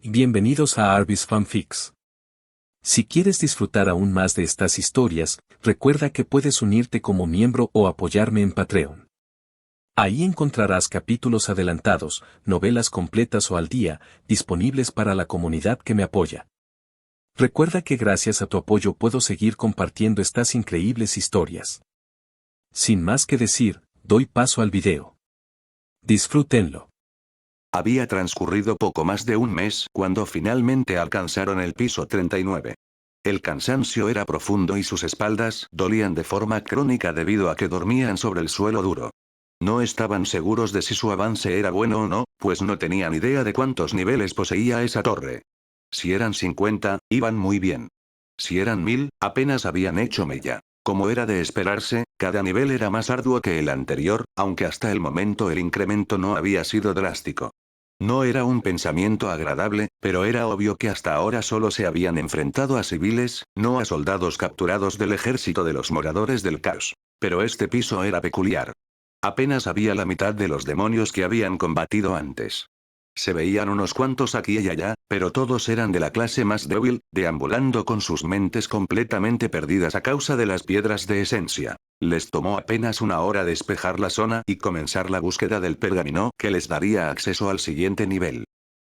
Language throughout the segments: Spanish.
Bienvenidos a Arbis Fanfics. Si quieres disfrutar aún más de estas historias, recuerda que puedes unirte como miembro o apoyarme en Patreon. Ahí encontrarás capítulos adelantados, novelas completas o al día, disponibles para la comunidad que me apoya. Recuerda que gracias a tu apoyo puedo seguir compartiendo estas increíbles historias. Sin más que decir, doy paso al video. Disfrútenlo. Había transcurrido poco más de un mes cuando finalmente alcanzaron el piso 39. El cansancio era profundo y sus espaldas dolían de forma crónica debido a que dormían sobre el suelo duro. No estaban seguros de si su avance era bueno o no, pues no tenían idea de cuántos niveles poseía esa torre. Si eran 50, iban muy bien. Si eran 1000, apenas habían hecho mella. Como era de esperarse, cada nivel era más arduo que el anterior, aunque hasta el momento el incremento no había sido drástico. No era un pensamiento agradable, pero era obvio que hasta ahora solo se habían enfrentado a civiles, no a soldados capturados del ejército de los moradores del caos. Pero este piso era peculiar. Apenas había la mitad de los demonios que habían combatido antes. Se veían unos cuantos aquí y allá, pero todos eran de la clase más débil, deambulando con sus mentes completamente perdidas a causa de las piedras de esencia. Les tomó apenas una hora despejar la zona y comenzar la búsqueda del pergamino que les daría acceso al siguiente nivel.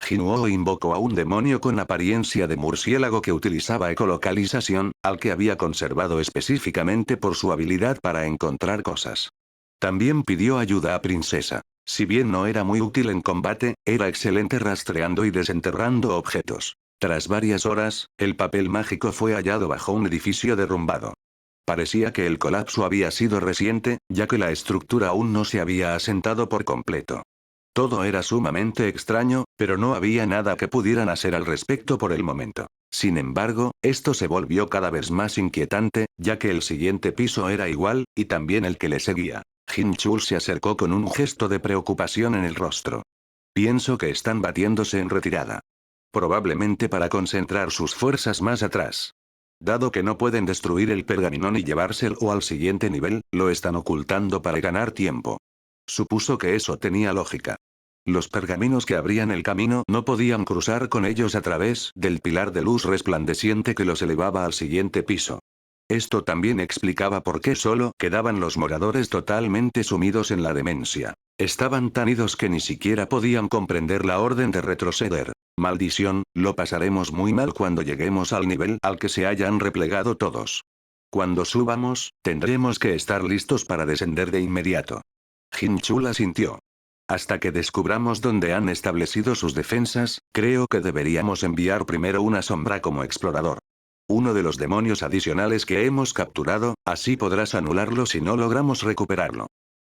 Jinuo invocó a un demonio con apariencia de murciélago que utilizaba ecolocalización, al que había conservado específicamente por su habilidad para encontrar cosas. También pidió ayuda a Princesa. Si bien no era muy útil en combate, era excelente rastreando y desenterrando objetos. Tras varias horas, el papel mágico fue hallado bajo un edificio derrumbado. Parecía que el colapso había sido reciente, ya que la estructura aún no se había asentado por completo. Todo era sumamente extraño, pero no había nada que pudieran hacer al respecto por el momento. Sin embargo, esto se volvió cada vez más inquietante, ya que el siguiente piso era igual, y también el que le seguía. Jin-chul se acercó con un gesto de preocupación en el rostro. Pienso que están batiéndose en retirada. Probablemente para concentrar sus fuerzas más atrás. Dado que no pueden destruir el pergamino ni llevárselo al siguiente nivel, lo están ocultando para ganar tiempo. Supuso que eso tenía lógica. Los pergaminos que abrían el camino no podían cruzar con ellos a través del pilar de luz resplandeciente que los elevaba al siguiente piso. Esto también explicaba por qué solo quedaban los moradores totalmente sumidos en la demencia. Estaban tan idos que ni siquiera podían comprender la orden de retroceder. Maldición, lo pasaremos muy mal cuando lleguemos al nivel al que se hayan replegado todos. Cuando subamos, tendremos que estar listos para descender de inmediato. Jin-chul asintió. Hasta que descubramos dónde han establecido sus defensas, creo que deberíamos enviar primero una sombra como explorador. Uno de los demonios adicionales que hemos capturado, así podrás anularlo si no logramos recuperarlo.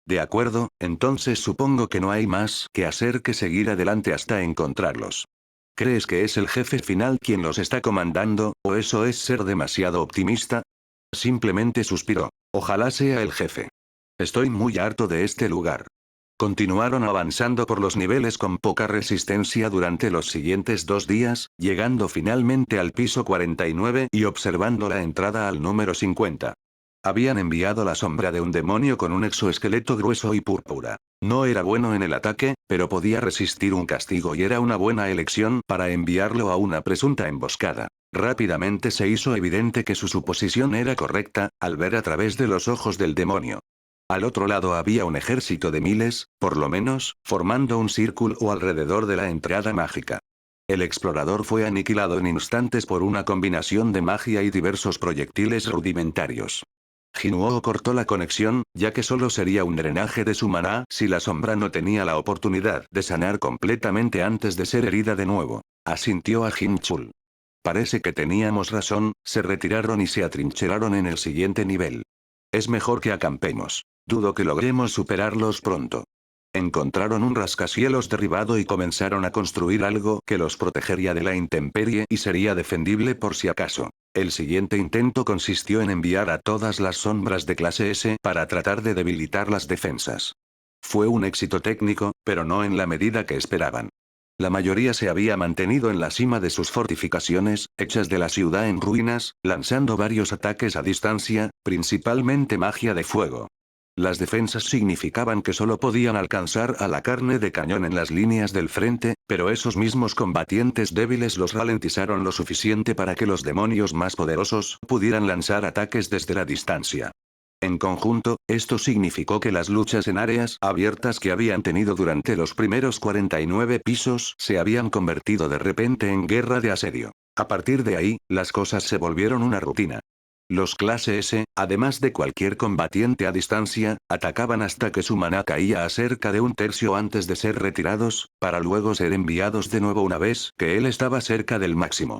De acuerdo, entonces supongo que no hay más que hacer que seguir adelante hasta encontrarlos. ¿Crees que es el jefe final quien los está comandando, o eso es ser demasiado optimista? Simplemente suspiró. Ojalá sea el jefe. Estoy muy harto de este lugar. Continuaron avanzando por los niveles con poca resistencia durante los siguientes 2 días, llegando finalmente al piso 49 y observando la entrada al número 50. Habían enviado la sombra de un demonio con un exoesqueleto grueso y púrpura. No era bueno en el ataque, pero podía resistir un castigo y era una buena elección para enviarlo a una presunta emboscada. Rápidamente se hizo evidente que su suposición era correcta, al ver a través de los ojos del demonio. Al otro lado había un ejército de miles, por lo menos, formando un círculo alrededor de la entrada mágica. El explorador fue aniquilado en instantes por una combinación de magia y diversos proyectiles rudimentarios. Jinuo cortó la conexión, ya que solo sería un drenaje de su maná si la sombra no tenía la oportunidad de sanar completamente antes de ser herida de nuevo. Asintió a Jin-chul. Parece que teníamos razón, se retiraron y se atrincheraron en el siguiente nivel. Es mejor que acampemos. Dudo que logremos superarlos pronto. Encontraron un rascacielos derribado y comenzaron a construir algo que los protegería de la intemperie y sería defendible por si acaso. El siguiente intento consistió en enviar a todas las sombras de clase S para tratar de debilitar las defensas. Fue un éxito técnico, pero no en la medida que esperaban. La mayoría se había mantenido en la cima de sus fortificaciones, hechas de la ciudad en ruinas, lanzando varios ataques a distancia, principalmente magia de fuego. Las defensas significaban que solo podían alcanzar a la carne de cañón en las líneas del frente, pero esos mismos combatientes débiles los ralentizaron lo suficiente para que los demonios más poderosos pudieran lanzar ataques desde la distancia. En conjunto, esto significó que las luchas en áreas abiertas que habían tenido durante los primeros 49 pisos se habían convertido de repente en guerra de asedio. A partir de ahí, las cosas se volvieron una rutina. Los clase S, además de cualquier combatiente a distancia, atacaban hasta que su maná caía a cerca de un tercio antes de ser retirados, para luego ser enviados de nuevo una vez que él estaba cerca del máximo.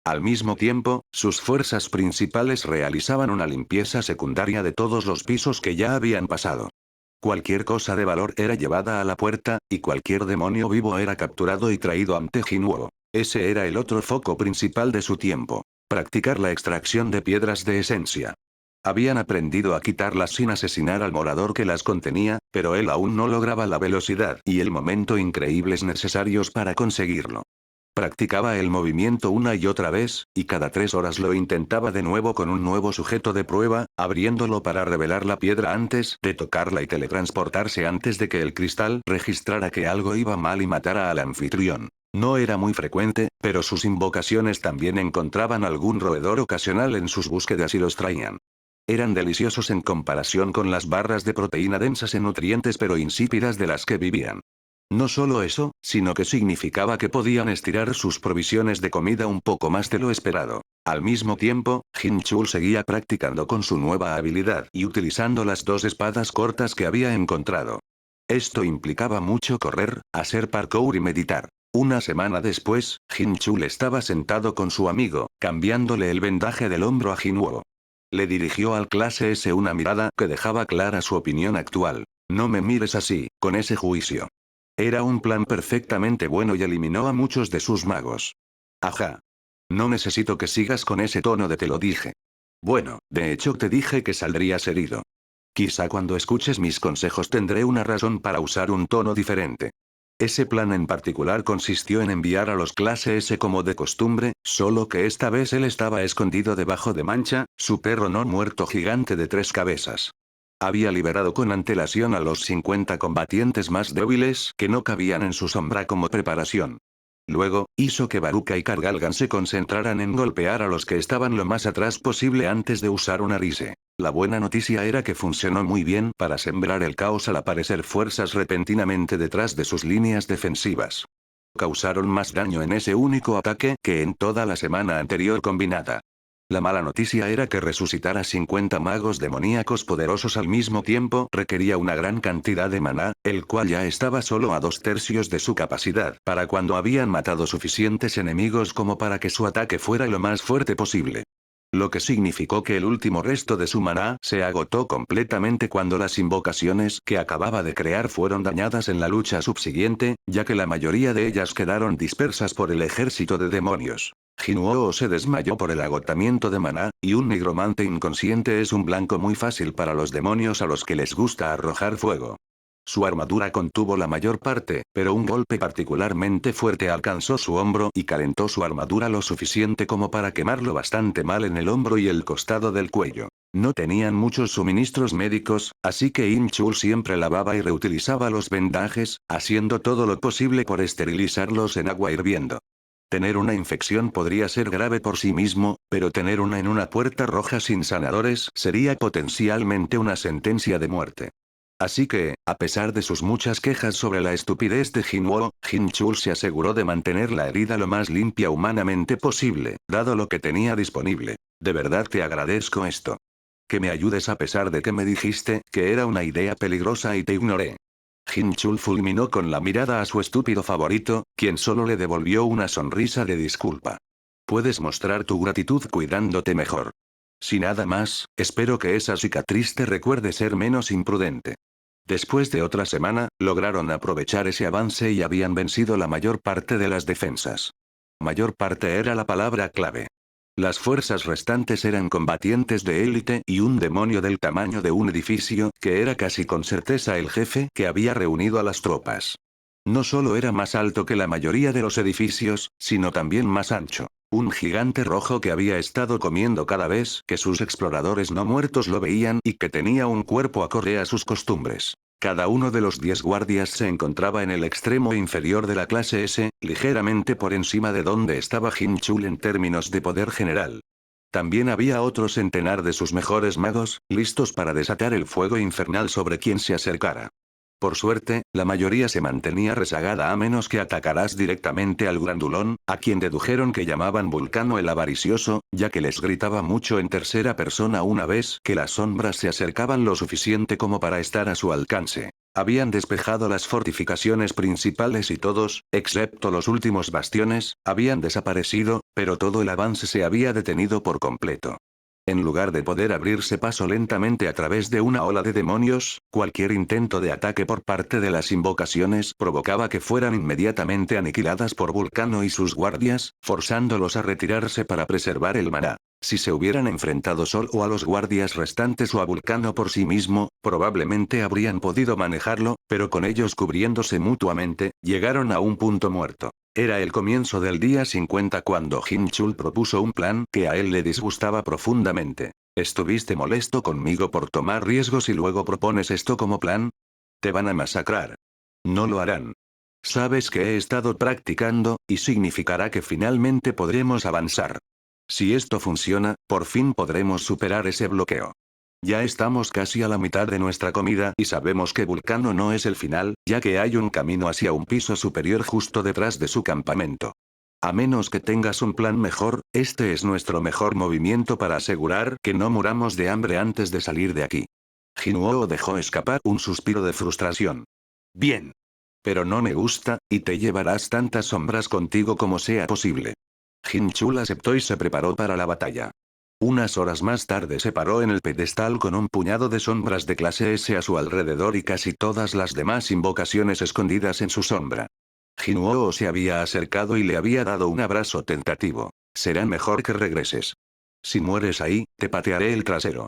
Al mismo tiempo, sus fuerzas principales realizaban una limpieza secundaria de todos los pisos que ya habían pasado. Cualquier cosa de valor era llevada a la puerta, y cualquier demonio vivo era capturado y traído ante Jinwoo. Ese era el otro foco principal de su tiempo. Practicar la extracción de piedras de esencia. Habían aprendido a quitarlas sin asesinar al morador que las contenía, pero él aún no lograba la velocidad y el momento increíbles necesarios para conseguirlo. Practicaba el movimiento una y otra vez, y cada 3 horas lo intentaba de nuevo con un nuevo sujeto de prueba, abriéndolo para revelar la piedra antes de tocarla y teletransportarse antes de que el cristal registrara que algo iba mal y matara al anfitrión. No era muy frecuente, pero sus invocaciones también encontraban algún roedor ocasional en sus búsquedas y los traían. Eran deliciosos en comparación con las barras de proteína densas en nutrientes pero insípidas de las que vivían. No solo eso, sino que significaba que podían estirar sus provisiones de comida un poco más de lo esperado. Al mismo tiempo, Jin-chul seguía practicando con su nueva habilidad y utilizando las 2 espadas cortas que había encontrado. Esto implicaba mucho correr, hacer parkour y meditar. Una semana después, Jin-chul estaba sentado con su amigo, cambiándole el vendaje del hombro a Jinwoo. Le dirigió al clase S una mirada que dejaba clara su opinión actual. No me mires así, con ese juicio. Era un plan perfectamente bueno y eliminó a muchos de sus magos. Ajá. No necesito que sigas con ese tono de te lo dije. Bueno, de hecho te dije que saldrías herido. Quizá cuando escuches mis consejos tendré una razón para usar un tono diferente. Ese plan en particular consistió en enviar a los clase S como de costumbre, solo que esta vez él estaba escondido debajo de Mancha, su perro no muerto gigante de 3 cabezas. Había liberado con antelación a los 50 combatientes más débiles que no cabían en su sombra como preparación. Luego, hizo que Baruka y Kargalgan se concentraran en golpear a los que estaban lo más atrás posible antes de usar un Arise. La buena noticia era que funcionó muy bien para sembrar el caos al aparecer fuerzas repentinamente detrás de sus líneas defensivas. Causaron más daño en ese único ataque que en toda la semana anterior combinada. La mala noticia era que resucitar a 50 magos demoníacos poderosos al mismo tiempo requería una gran cantidad de maná, el cual ya estaba solo a 2/3 de su capacidad para cuando habían matado suficientes enemigos como para que su ataque fuera lo más fuerte posible. Lo que significó que el último resto de su maná se agotó completamente cuando las invocaciones que acababa de crear fueron dañadas en la lucha subsiguiente, ya que la mayoría de ellas quedaron dispersas por el ejército de demonios. Jinwoo se desmayó por el agotamiento de maná, y un nigromante inconsciente es un blanco muy fácil para los demonios a los que les gusta arrojar fuego. Su armadura contuvo la mayor parte, pero un golpe particularmente fuerte alcanzó su hombro y calentó su armadura lo suficiente como para quemarlo bastante mal en el hombro y el costado del cuello. No tenían muchos suministros médicos, así que In-chul siempre lavaba y reutilizaba los vendajes, haciendo todo lo posible por esterilizarlos en agua hirviendo. Tener una infección podría ser grave por sí mismo, pero tener una en una puerta roja sin sanadores sería potencialmente una sentencia de muerte. Así que, a pesar de sus muchas quejas sobre la estupidez de Jinwoo, Jin-chul se aseguró de mantener la herida lo más limpia humanamente posible, dado lo que tenía disponible. De verdad te agradezco esto. Que me ayudes a pesar de que me dijiste que era una idea peligrosa y te ignoré. Jin-chul fulminó con la mirada a su estúpido favorito, quien solo le devolvió una sonrisa de disculpa. Puedes mostrar tu gratitud cuidándote mejor. Si nada más, espero que esa cicatriz te recuerde ser menos imprudente. Después de otra semana, lograron aprovechar ese avance y habían vencido la mayor parte de las defensas. Mayor parte era la palabra clave. Las fuerzas restantes eran combatientes de élite y un demonio del tamaño de un edificio, que era casi con certeza el jefe que había reunido a las tropas. No solo era más alto que la mayoría de los edificios, sino también más ancho. Un gigante rojo que había estado comiendo cada vez que sus exploradores no muertos lo veían y que tenía un cuerpo acorde a sus costumbres. Cada uno de los 10 guardias se encontraba en el extremo inferior de la clase S, ligeramente por encima de donde estaba Jin Chul en términos de poder general. También había otro centenar de sus mejores magos, listos para desatar el fuego infernal sobre quien se acercara. Por suerte, la mayoría se mantenía rezagada a menos que atacaras directamente al grandulón, a quien dedujeron que llamaban Vulcano el Avaricioso, ya que les gritaba mucho en tercera persona una vez que las sombras se acercaban lo suficiente como para estar a su alcance. Habían despejado las fortificaciones principales y todos, excepto los últimos bastiones, habían desaparecido, pero todo el avance se había detenido por completo. En lugar de poder abrirse paso lentamente a través de una ola de demonios, cualquier intento de ataque por parte de las invocaciones provocaba que fueran inmediatamente aniquiladas por Vulcano y sus guardias, forzándolos a retirarse para preservar el maná. Si se hubieran enfrentado solo a los guardias restantes o a Vulcano por sí mismo, probablemente habrían podido manejarlo, pero con ellos cubriéndose mutuamente, llegaron a un punto muerto. Era el comienzo del día 50 cuando Jin Chul propuso un plan que a él le disgustaba profundamente. ¿Estuviste molesto conmigo por tomar riesgos y luego propones esto como plan? Te van a masacrar. No lo harán. Sabes que he estado practicando, y significará que finalmente podremos avanzar. Si esto funciona, por fin podremos superar ese bloqueo. Ya estamos casi a la mitad de nuestra comida y sabemos que Vulcano no es el final, ya que hay un camino hacia un piso superior justo detrás de su campamento. A menos que tengas un plan mejor, este es nuestro mejor movimiento para asegurar que no muramos de hambre antes de salir de aquí. Jinwoo dejó escapar un suspiro de frustración. Bien. Pero no me gusta, y te llevarás tantas sombras contigo como sea posible. Jin Chul aceptó y se preparó para la batalla. Unas horas más tarde se paró en el pedestal con un puñado de sombras de clase S a su alrededor y casi todas las demás invocaciones escondidas en su sombra. Jinwoo se había acercado y le había dado un abrazo tentativo. Será mejor que regreses. Si mueres ahí, te patearé el trasero.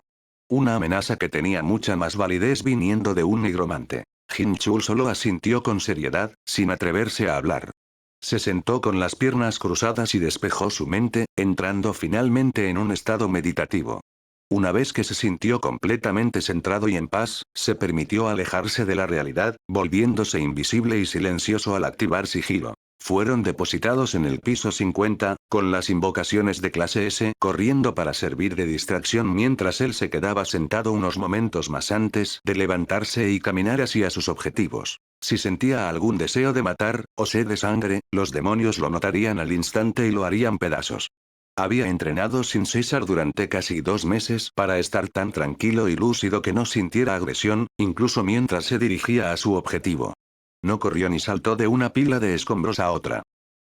Una amenaza que tenía mucha más validez viniendo de un nigromante. Jin Chul solo asintió con seriedad, sin atreverse a hablar. Se sentó con las piernas cruzadas y despejó su mente, entrando finalmente en un estado meditativo. Una vez que se sintió completamente centrado y en paz, se permitió alejarse de la realidad, volviéndose invisible y silencioso al activar sigilo. Fueron depositados en el piso 50, con las invocaciones de clase S corriendo para servir de distracción mientras él se quedaba sentado unos momentos más antes de levantarse y caminar hacia sus objetivos. Si sentía algún deseo de matar, o sed de sangre, los demonios lo notarían al instante y lo harían pedazos. Había entrenado sin cesar durante casi 2 meses para estar tan tranquilo y lúcido que no sintiera agresión, incluso mientras se dirigía a su objetivo. No corrió ni saltó de una pila de escombros a otra.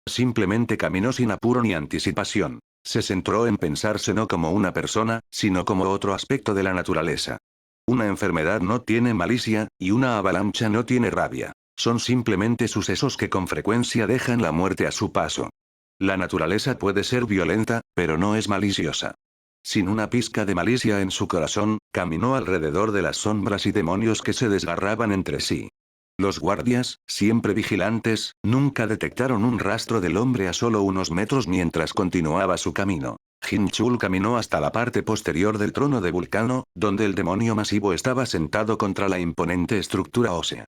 Simplemente caminó sin apuro ni anticipación. Se centró en pensarse no como una persona, sino como otro aspecto de la naturaleza. Una enfermedad no tiene malicia, y una avalancha no tiene rabia. Son simplemente sucesos que con frecuencia dejan la muerte a su paso. La naturaleza puede ser violenta, pero no es maliciosa. Sin una pizca de malicia en su corazón, caminó alrededor de las sombras y demonios que se desgarraban entre sí. Los guardias, siempre vigilantes, nunca detectaron un rastro del hombre a solo unos metros mientras continuaba su camino. Jin Chul caminó hasta la parte posterior del trono de Vulcano, donde el demonio masivo estaba sentado contra la imponente estructura ósea.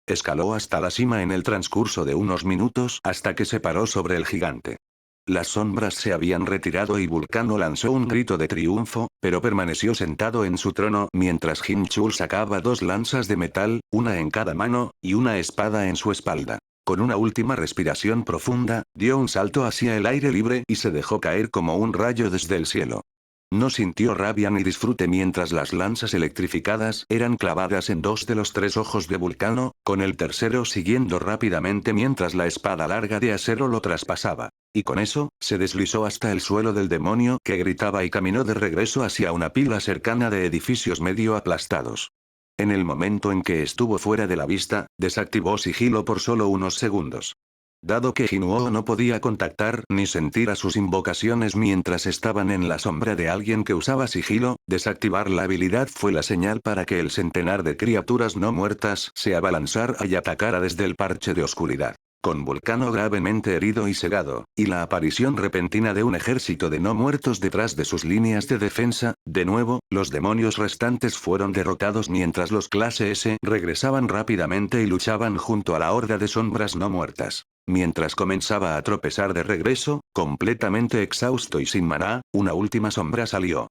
Escaló hasta la cima en el transcurso de unos minutos hasta que se paró sobre el gigante. Las sombras se habían retirado y Vulcano lanzó un grito de triunfo, pero permaneció sentado en su trono mientras Jin Chul sacaba 2 lanzas de metal, una en cada mano, y una espada en su espalda. Con una última respiración profunda, dio un salto hacia el aire libre y se dejó caer como un rayo desde el cielo. No sintió rabia ni disfrute mientras las lanzas electrificadas eran clavadas en 2 de los 3 ojos de Vulcano, con el tercero siguiendo rápidamente mientras la espada larga de acero lo traspasaba. Y con eso, se deslizó hasta el suelo del demonio que gritaba y caminó de regreso hacia una pila cercana de edificios medio aplastados. En el momento en que estuvo fuera de la vista, desactivó sigilo por solo unos segundos. Dado que Jinwoo no podía contactar ni sentir a sus invocaciones mientras estaban en la sombra de alguien que usaba sigilo, desactivar la habilidad fue la señal para que el centenar de criaturas no muertas se abalanzara y atacara desde el parche de oscuridad. con Vulcano gravemente herido y cegado, y la aparición repentina de un ejército de no muertos detrás de sus líneas de defensa, de nuevo, los demonios restantes fueron derrotados mientras los clase S regresaban rápidamente y luchaban junto a la horda de sombras no muertas. Mientras comenzaba a tropezar de regreso, completamente exhausto y sin maná, una última sombra salió.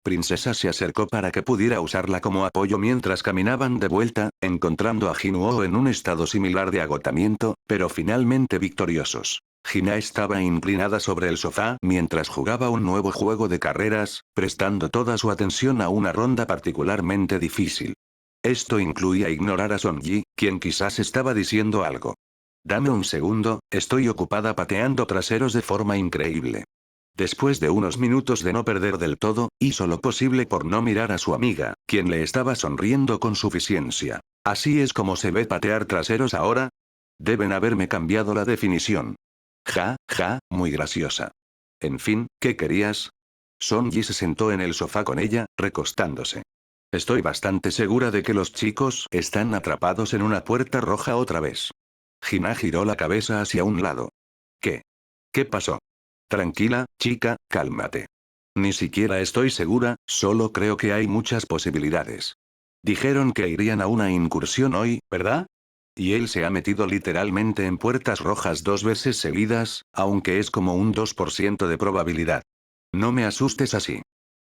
Princesa se acercó para que pudiera usarla como apoyo mientras caminaban de vuelta, encontrando a Jinuo en un estado similar de agotamiento, pero finalmente victoriosos. Gina estaba inclinada sobre el sofá mientras jugaba un nuevo juego de carreras, prestando toda su atención a una ronda particularmente difícil. Esto incluía ignorar a Sonji, quien quizás estaba diciendo algo. Dame un segundo, estoy ocupada pateando traseros de forma increíble. Después de unos minutos de no perder del todo, hizo lo posible por no mirar a su amiga, quien le estaba sonriendo con suficiencia. ¿Así es como se ve patear traseros ahora? Deben haberme cambiado la definición. Ja, ja, muy graciosa. En fin, ¿qué querías? Sonji se sentó en el sofá con ella, recostándose. Estoy bastante segura de que los chicos están atrapados en una puerta roja otra vez. Gina giró la cabeza hacia un lado. ¿Qué? ¿Qué pasó? Tranquila, chica, cálmate. Ni siquiera estoy segura, solo creo que hay muchas posibilidades. Dijeron que irían a una incursión hoy, ¿verdad? Y él se ha metido literalmente en puertas rojas 2 veces seguidas, aunque es como un 2% de probabilidad. No me asustes así.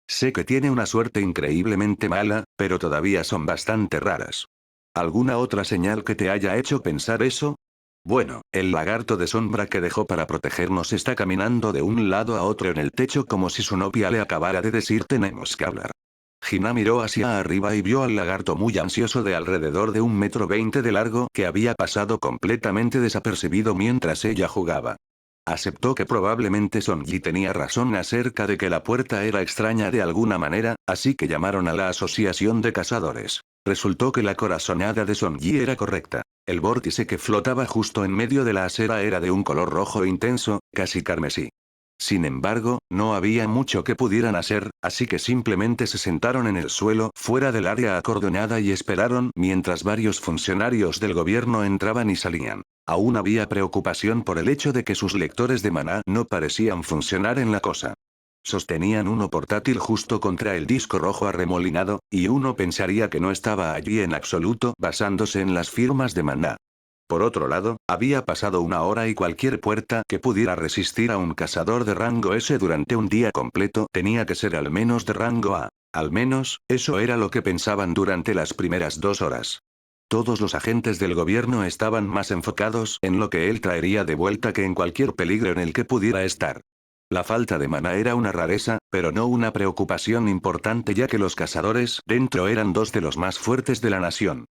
Sé que tiene una suerte increíblemente mala, pero todavía son bastante raras. ¿Alguna otra señal que te haya hecho pensar eso? Bueno, el lagarto de sombra que dejó para protegernos está caminando de un lado a otro en el techo como si su novia le acabara de decir tenemos que hablar. Gina miró hacia arriba y vio al lagarto muy ansioso de alrededor de 1,20 m de largo que había pasado completamente desapercibido mientras ella jugaba. Aceptó que probablemente Sonji tenía razón acerca de que la puerta era extraña de alguna manera, así que llamaron a la asociación de cazadores. Resultó que la corazonada de Sonji era correcta. El vórtice que flotaba justo en medio de la acera era de un color rojo intenso, casi carmesí. Sin embargo, no había mucho que pudieran hacer, así que simplemente se sentaron en el suelo fuera del área acordonada y esperaron mientras varios funcionarios del gobierno entraban y salían. Aún había preocupación por el hecho de que sus lectores de maná no parecían funcionar en la cosa. Sostenían uno portátil justo contra el disco rojo arremolinado, y uno pensaría que no estaba allí en absoluto basándose en las firmas de maná. Por otro lado, había pasado 1 hora y cualquier puerta que pudiera resistir a un cazador de rango S durante un día completo tenía que ser al menos de rango A. Al menos, eso era lo que pensaban durante las primeras 2 horas. Todos los agentes del gobierno estaban más enfocados en lo que él traería de vuelta que en cualquier peligro en el que pudiera estar. La falta de maná era una rareza, pero no una preocupación importante ya que los cazadores dentro eran 2 de los más fuertes de la nación.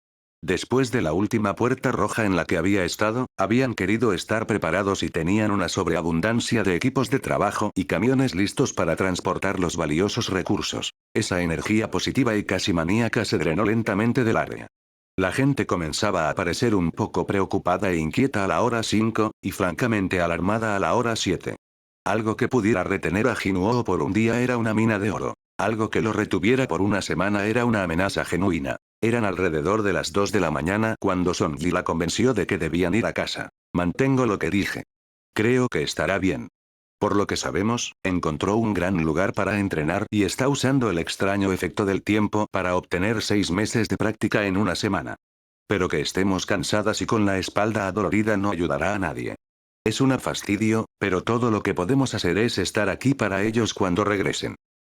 Después de la última puerta roja en la que había estado, habían querido estar preparados y tenían una sobreabundancia de equipos de trabajo y camiones listos para transportar los valiosos recursos. Esa energía positiva y casi maníaca se drenó lentamente del área. La gente comenzaba a parecer un poco preocupada e inquieta a la hora 5, y francamente alarmada a la hora 7. Algo que pudiera retener a Jinuo por un día era una mina de oro. Algo que lo retuviera por una semana era una amenaza genuina. Eran alrededor de las 2 de la mañana cuando Sonji la convenció de que debían ir a casa. Mantengo lo que dije. Creo que estará bien. Por lo que sabemos, encontró un gran lugar para entrenar y está usando el extraño efecto del tiempo para obtener 6 meses de práctica en una semana. Pero que estemos cansadas y con la espalda adolorida no ayudará a nadie. Es un fastidio, pero todo lo que podemos hacer es estar aquí para ellos cuando regresen.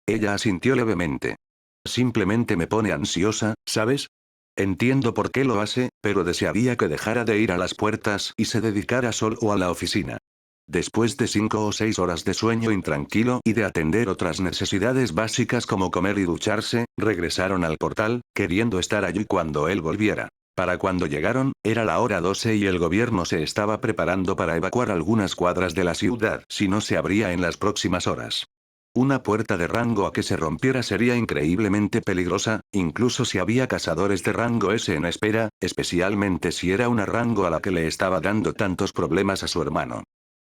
Ella asintió levemente. Simplemente me pone ansiosa, ¿sabes? Entiendo por qué lo hace, pero desearía que dejara de ir a las puertas y se dedicara solo a la oficina. Después de 5 o 6 horas de sueño intranquilo y de atender otras necesidades básicas como comer y ducharse, regresaron al portal, queriendo estar allí cuando él volviera. Para cuando llegaron, era la hora 12 y el gobierno se estaba preparando para evacuar algunas cuadras de la ciudad si no se abría en las próximas horas. Una puerta de rango A que se rompiera sería increíblemente peligrosa, incluso si había cazadores de rango S en espera, especialmente si era una rango a la que le estaba dando tantos problemas a su hermano.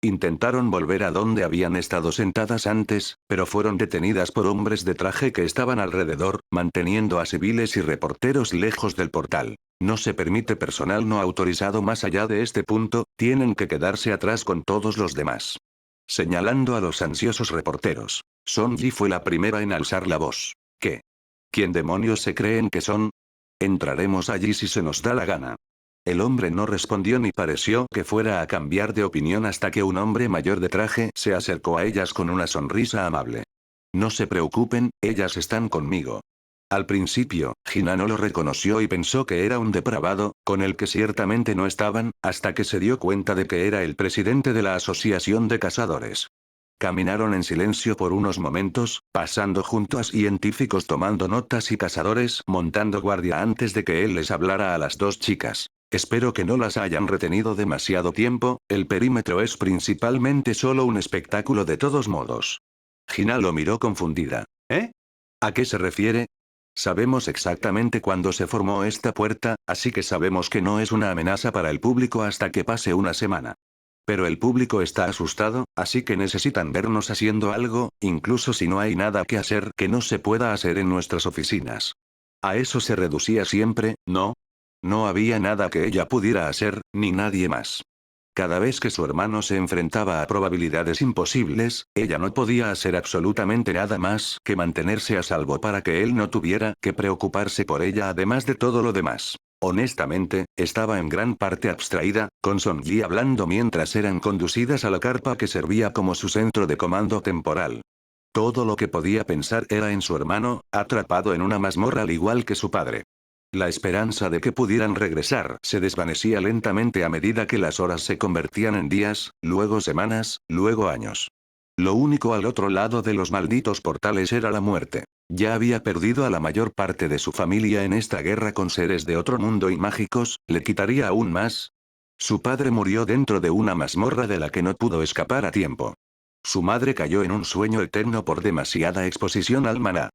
Intentaron volver a donde habían estado sentadas antes, pero fueron detenidas por hombres de traje que estaban alrededor, manteniendo a civiles y reporteros lejos del portal. No se permite personal no autorizado más allá de este punto, tienen que quedarse atrás con todos los demás. Señalando a los ansiosos reporteros, Son Yi fue la primera en alzar la voz. ¿Qué? ¿Quién demonios se creen que son? Entraremos allí si se nos da la gana. El hombre no respondió ni pareció que fuera a cambiar de opinión hasta que un hombre mayor de traje se acercó a ellas con una sonrisa amable. No se preocupen, ellas están conmigo. Al principio, Hina no lo reconoció y pensó que era un depravado, con el que ciertamente no estaban, hasta que se dio cuenta de que era el presidente de la Asociación de Cazadores. Caminaron en silencio por unos momentos, pasando junto a científicos tomando notas y cazadores montando guardia antes de que él les hablara a las dos chicas. Espero que no las hayan retenido demasiado tiempo, el perímetro es principalmente solo un espectáculo de todos modos. Hina lo miró confundida. ¿Eh? ¿A qué se refiere? Sabemos exactamente cuándo se formó esta puerta, así que sabemos que no es una amenaza para el público hasta que pase una semana. Pero el público está asustado, así que necesitan vernos haciendo algo, incluso si no hay nada que hacer que no se pueda hacer en nuestras oficinas. A eso se reducía siempre, ¿no? No había nada que ella pudiera hacer, ni nadie más. Cada vez que su hermano se enfrentaba a probabilidades imposibles, ella no podía hacer absolutamente nada más que mantenerse a salvo para que él no tuviera que preocuparse por ella además de todo lo demás. Honestamente, estaba en gran parte abstraída, con Son Yi hablando mientras eran conducidas a la carpa que servía como su centro de comando temporal. Todo lo que podía pensar era en su hermano, atrapado en una mazmorra al igual que su padre. La esperanza de que pudieran regresar se desvanecía lentamente a medida que las horas se convertían en días, luego semanas, luego años. Lo único al otro lado de los malditos portales era la muerte. Ya había perdido a la mayor parte de su familia en esta guerra con seres de otro mundo y mágicos, ¿le quitaría aún más? Su padre murió dentro de una mazmorra de la que no pudo escapar a tiempo. Su madre cayó en un sueño eterno por demasiada exposición al maná.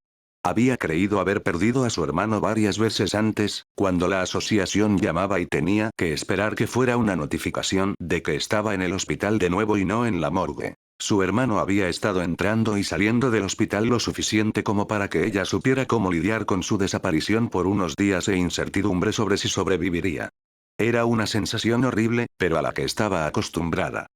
Había creído haber perdido a su hermano varias veces antes, cuando la asociación llamaba y tenía que esperar que fuera una notificación de que estaba en el hospital de nuevo y no en la morgue. Su hermano había estado entrando y saliendo del hospital lo suficiente como para que ella supiera cómo lidiar con su desaparición por unos días e incertidumbre sobre si sobreviviría. Era una sensación horrible, pero a la que estaba acostumbrada.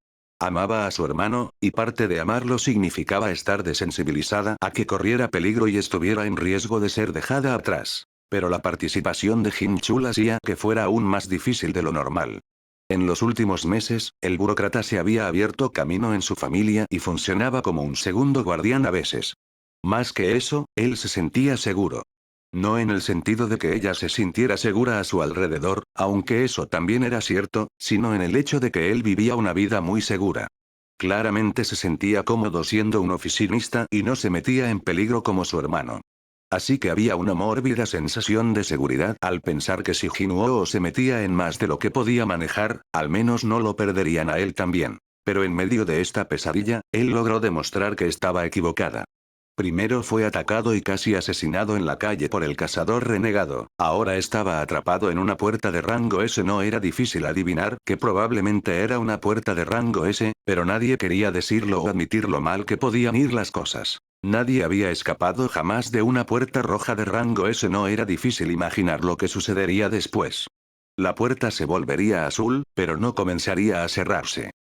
Amaba a su hermano, y parte de amarlo significaba estar desensibilizada a que corriera peligro y estuviera en riesgo de ser dejada atrás. Pero la participación de Jin Chul hacía que fuera aún más difícil de lo normal. En los últimos meses, el burócrata se había abierto camino en su familia y funcionaba como un segundo guardián a veces. Más que eso, él se sentía seguro. No en el sentido de que ella se sintiera segura a su alrededor, aunque eso también era cierto, sino en el hecho de que él vivía una vida muy segura. Claramente se sentía cómodo siendo un oficinista y no se metía en peligro como su hermano. Así que había una mórbida sensación de seguridad al pensar que si Jinwoo se metía en más de lo que podía manejar, al menos no lo perderían a él también. Pero en medio de esta pesadilla, él logró demostrar que estaba equivocada. Primero fue atacado y casi asesinado en la calle por el cazador renegado, ahora estaba atrapado en una puerta de rango S. No era difícil adivinar que probablemente era una puerta de rango S, pero nadie quería decirlo o admitir lo mal que podían ir las cosas. Nadie había escapado jamás de una puerta roja de rango S. No era difícil imaginar lo que sucedería después. La puerta se volvería azul, pero no comenzaría a cerrarse.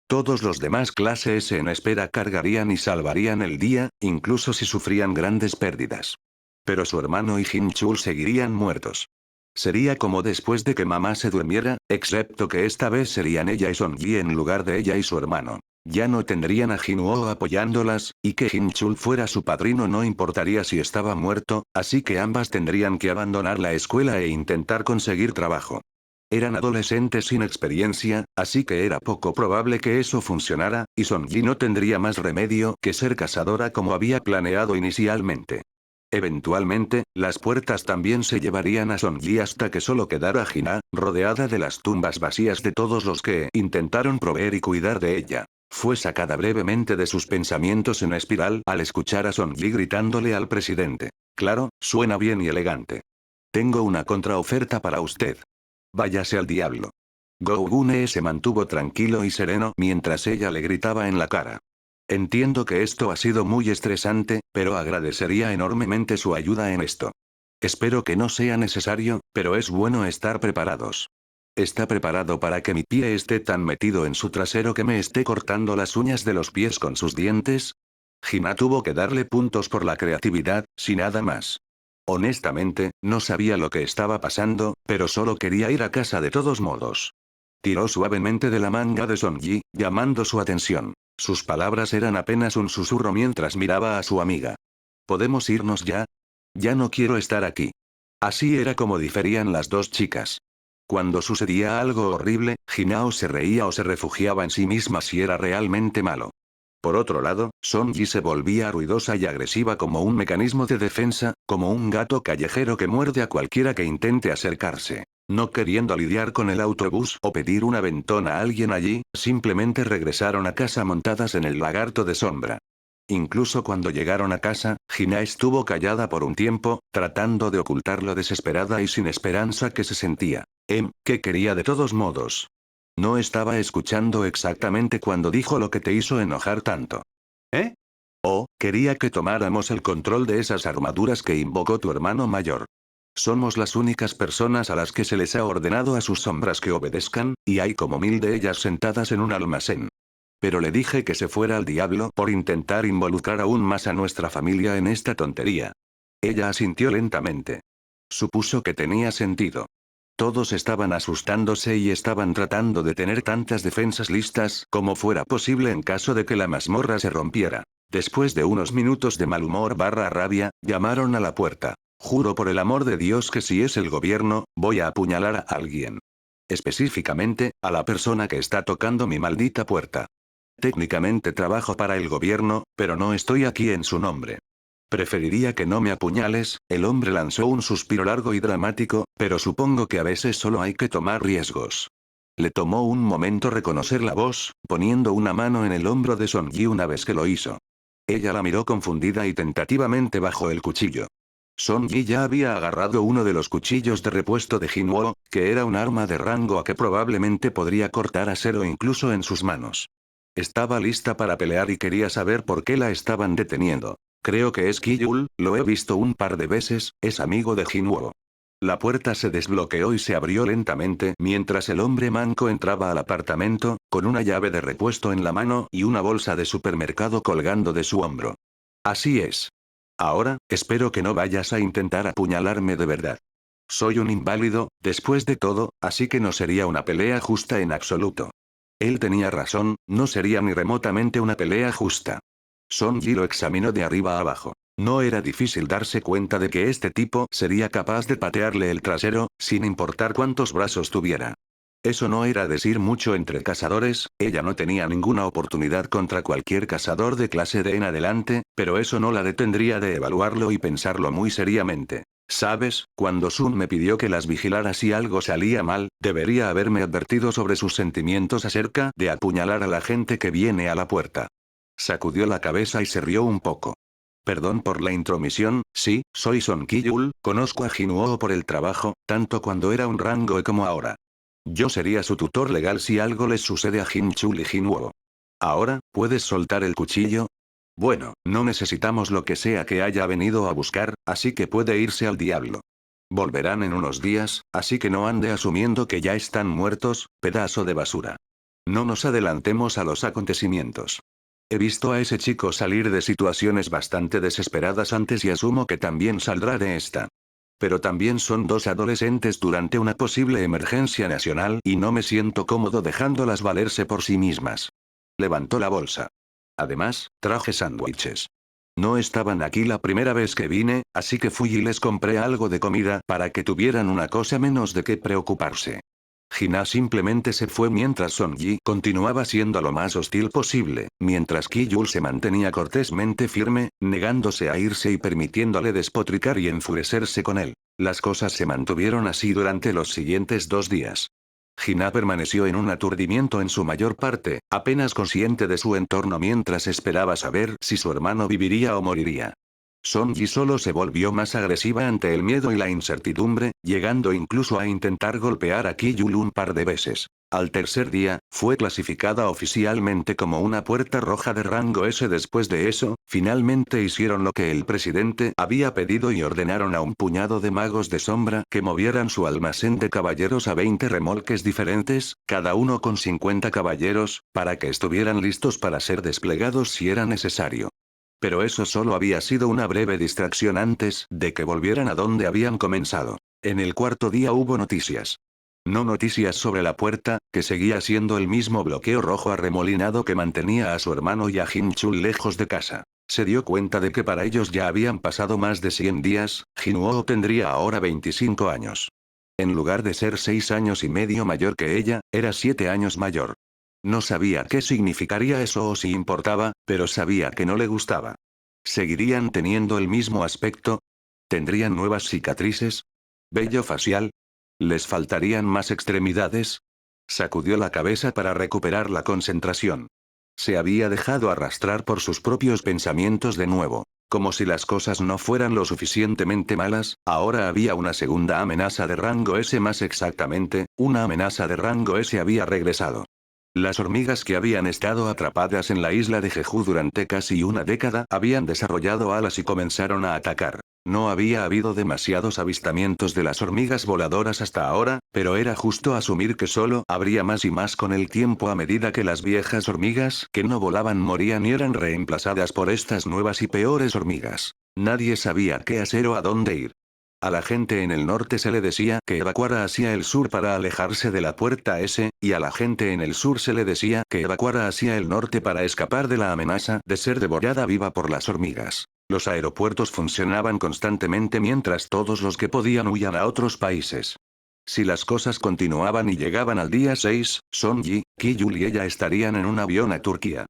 Todos los demás clase S en espera cargarían y salvarían el día, incluso si sufrían grandes pérdidas. Pero su hermano y Jin Chul seguirían muertos. Sería como después de que mamá se durmiera, excepto que esta vez serían ella y Son Yi en lugar de ella y su hermano. Ya no tendrían a Jinwoo apoyándolas, y que Jin Chul fuera su padrino no importaría si estaba muerto, así que ambas tendrían que abandonar la escuela e intentar conseguir trabajo. Eran adolescentes sin experiencia, así que era poco probable que eso funcionara, y Son Yi no tendría más remedio que ser cazadora como había planeado inicialmente. Eventualmente, las puertas también se llevarían a Son Yi hasta que solo quedara Hina, rodeada de las tumbas vacías de todos los que intentaron proveer y cuidar de ella. Fue sacada brevemente de sus pensamientos en espiral al escuchar a Son Yi gritándole al presidente. Claro, suena bien y elegante. Tengo una contraoferta para usted. Váyase al diablo. Go-Gune se mantuvo tranquilo y sereno mientras ella le gritaba en la cara. Entiendo que esto ha sido muy estresante, pero agradecería enormemente su ayuda en esto. Espero que no sea necesario, pero es bueno estar preparados. ¿Está preparado para que mi pie esté tan metido en su trasero que me esté cortando las uñas de los pies con sus dientes? Hina tuvo que darle puntos por la creatividad, sin nada más. Honestamente, no sabía lo que estaba pasando, pero solo quería ir a casa de todos modos. Tiró suavemente de la manga de Sonji, llamando su atención. Sus palabras eran apenas un susurro mientras miraba a su amiga. ¿Podemos irnos ya? Ya no quiero estar aquí. Así era como diferían las dos chicas. Cuando sucedía algo horrible, Hinao se reía o se refugiaba en sí misma si era realmente malo. Por otro lado, Sonji se volvía ruidosa y agresiva como un mecanismo de defensa, como un gato callejero que muerde a cualquiera que intente acercarse. No queriendo lidiar con el autobús o pedir un aventón a alguien allí, simplemente regresaron a casa montadas en el lagarto de sombra. Incluso cuando llegaron a casa, Hina estuvo callada por un tiempo, tratando de ocultar lo desesperada y sin esperanza que se sentía. ¿Qué quería de todos modos? No estaba escuchando exactamente cuando dijo lo que te hizo enojar tanto. ¿Eh? Oh, quería que tomáramos el control de esas armaduras que invocó tu hermano mayor. Somos las únicas personas a las que se les ha ordenado a sus sombras que obedezcan, y hay como 1000 de ellas sentadas en un almacén. Pero le dije que se fuera al diablo por intentar involucrar aún más a nuestra familia en esta tontería. Ella asintió lentamente. Supuso que tenía sentido. Todos estaban asustándose y estaban tratando de tener tantas defensas listas como fuera posible en caso de que la mazmorra se rompiera. Después de unos minutos de mal humor barra rabia, llamaron a la puerta. Juro por el amor de Dios que si es el gobierno, voy a apuñalar a alguien. Específicamente, a la persona que está tocando mi maldita puerta. Técnicamente trabajo para el gobierno, pero no estoy aquí en su nombre. Preferiría que no me apuñales, el hombre lanzó un suspiro largo y dramático, pero supongo que a veces solo hay que tomar riesgos. Le tomó un momento reconocer la voz, poniendo una mano en el hombro de Sonji una vez que lo hizo. Ella la miró confundida y tentativamente bajó el cuchillo. Sonji ya había agarrado uno de los cuchillos de repuesto de Jinwoo, que era un arma de rango a que probablemente podría cortar acero incluso en sus manos. Estaba lista para pelear y quería saber por qué la estaban deteniendo. Creo que es Kiyul, lo he visto un par de veces, es amigo de Jinwoo. La puerta se desbloqueó y se abrió lentamente mientras el hombre manco entraba al apartamento, con una llave de repuesto en la mano y una bolsa de supermercado colgando de su hombro. Así es. Ahora, espero que no vayas a intentar apuñalarme de verdad. Soy un inválido, después de todo, así que no sería una pelea justa en absoluto. Él tenía razón, no sería ni remotamente una pelea justa. Sonji lo examinó de arriba a abajo. No era difícil darse cuenta de que este tipo sería capaz de patearle el trasero, sin importar cuántos brazos tuviera. Eso no era decir mucho entre cazadores, ella no tenía ninguna oportunidad contra cualquier cazador de clase D en adelante, pero eso no la detendría de evaluarlo y pensarlo muy seriamente. ¿Sabes? Cuando Sun me pidió que las vigilara si algo salía mal, debería haberme advertido sobre sus sentimientos acerca de apuñalar a la gente que viene a la puerta. Sacudió la cabeza y se rió un poco. Perdón por la intromisión, sí, soy Son Kiyul, conozco a Jinwoo por el trabajo, tanto cuando era un rango como ahora. Yo sería su tutor legal si algo les sucede a Jinchul y Jinwoo. Ahora, ¿puedes soltar el cuchillo? Bueno, no necesitamos lo que sea que haya venido a buscar, así que puede irse al diablo. Volverán en unos días, así que no ande asumiendo que ya están muertos, pedazo de basura. No nos adelantemos a los acontecimientos. He visto a ese chico salir de situaciones bastante desesperadas antes y asumo que también saldrá de esta. Pero también son dos adolescentes durante una posible emergencia nacional y no me siento cómodo dejándolas valerse por sí mismas. Levantó la bolsa. Además, traje sándwiches. No estaban aquí la primera vez que vine, así que fui y les compré algo de comida para que tuvieran una cosa menos de qué preocuparse. Hina simplemente se fue mientras Sonji continuaba siendo lo más hostil posible, mientras Kiyul se mantenía cortésmente firme, negándose a irse y permitiéndole despotricar y enfurecerse con él. Las cosas se mantuvieron así durante los siguientes 2 días. Hina permaneció en un aturdimiento en su mayor parte, apenas consciente de su entorno mientras esperaba saber si su hermano viviría o moriría. Sonji solo se volvió más agresiva ante el miedo y la incertidumbre, llegando incluso a intentar golpear a Kiyul un par de veces. Al tercer día, fue clasificada oficialmente como una puerta roja de rango S. Después de eso, finalmente hicieron lo que el presidente había pedido y ordenaron a un puñado de magos de sombra que movieran su almacén de caballeros a 20 remolques diferentes, cada uno con 50 caballeros, para que estuvieran listos para ser desplegados si era necesario. Pero eso solo había sido una breve distracción antes de que volvieran a donde habían comenzado. En el cuarto día hubo noticias. No noticias sobre la puerta, que seguía siendo el mismo bloqueo rojo arremolinado que mantenía a su hermano y a Jinchul lejos de casa. Se dio cuenta de que para ellos ya habían pasado más de 100 días, Jinwoo tendría ahora 25 años. En lugar de ser 6 años y medio mayor que ella, era 7 años mayor. No sabía qué significaría eso o si importaba, pero sabía que no le gustaba. ¿Seguirían teniendo el mismo aspecto? ¿Tendrían nuevas cicatrices? ¿Vello facial? ¿Les faltarían más extremidades? Sacudió la cabeza para recuperar la concentración. Se había dejado arrastrar por sus propios pensamientos de nuevo. Como si las cosas no fueran lo suficientemente malas, ahora había una segunda amenaza de rango S. Más exactamente, una amenaza de rango S había regresado. Las hormigas que habían estado atrapadas en la isla de Jeju durante casi una década habían desarrollado alas y comenzaron a atacar. No había habido demasiados avistamientos de las hormigas voladoras hasta ahora, pero era justo asumir que solo habría más y más con el tiempo a medida que las viejas hormigas que no volaban morían y eran reemplazadas por estas nuevas y peores hormigas. Nadie sabía qué hacer o a dónde ir. A la gente en el norte se le decía que evacuara hacia el sur para alejarse de la puerta S, y a la gente en el sur se le decía que evacuara hacia el norte para escapar de la amenaza de ser devorada viva por las hormigas. Los aeropuertos funcionaban constantemente mientras todos los que podían huían a otros países. Si las cosas continuaban y llegaban al día 6, Sonji, Kiyul y ella estarían en un avión a Turquía.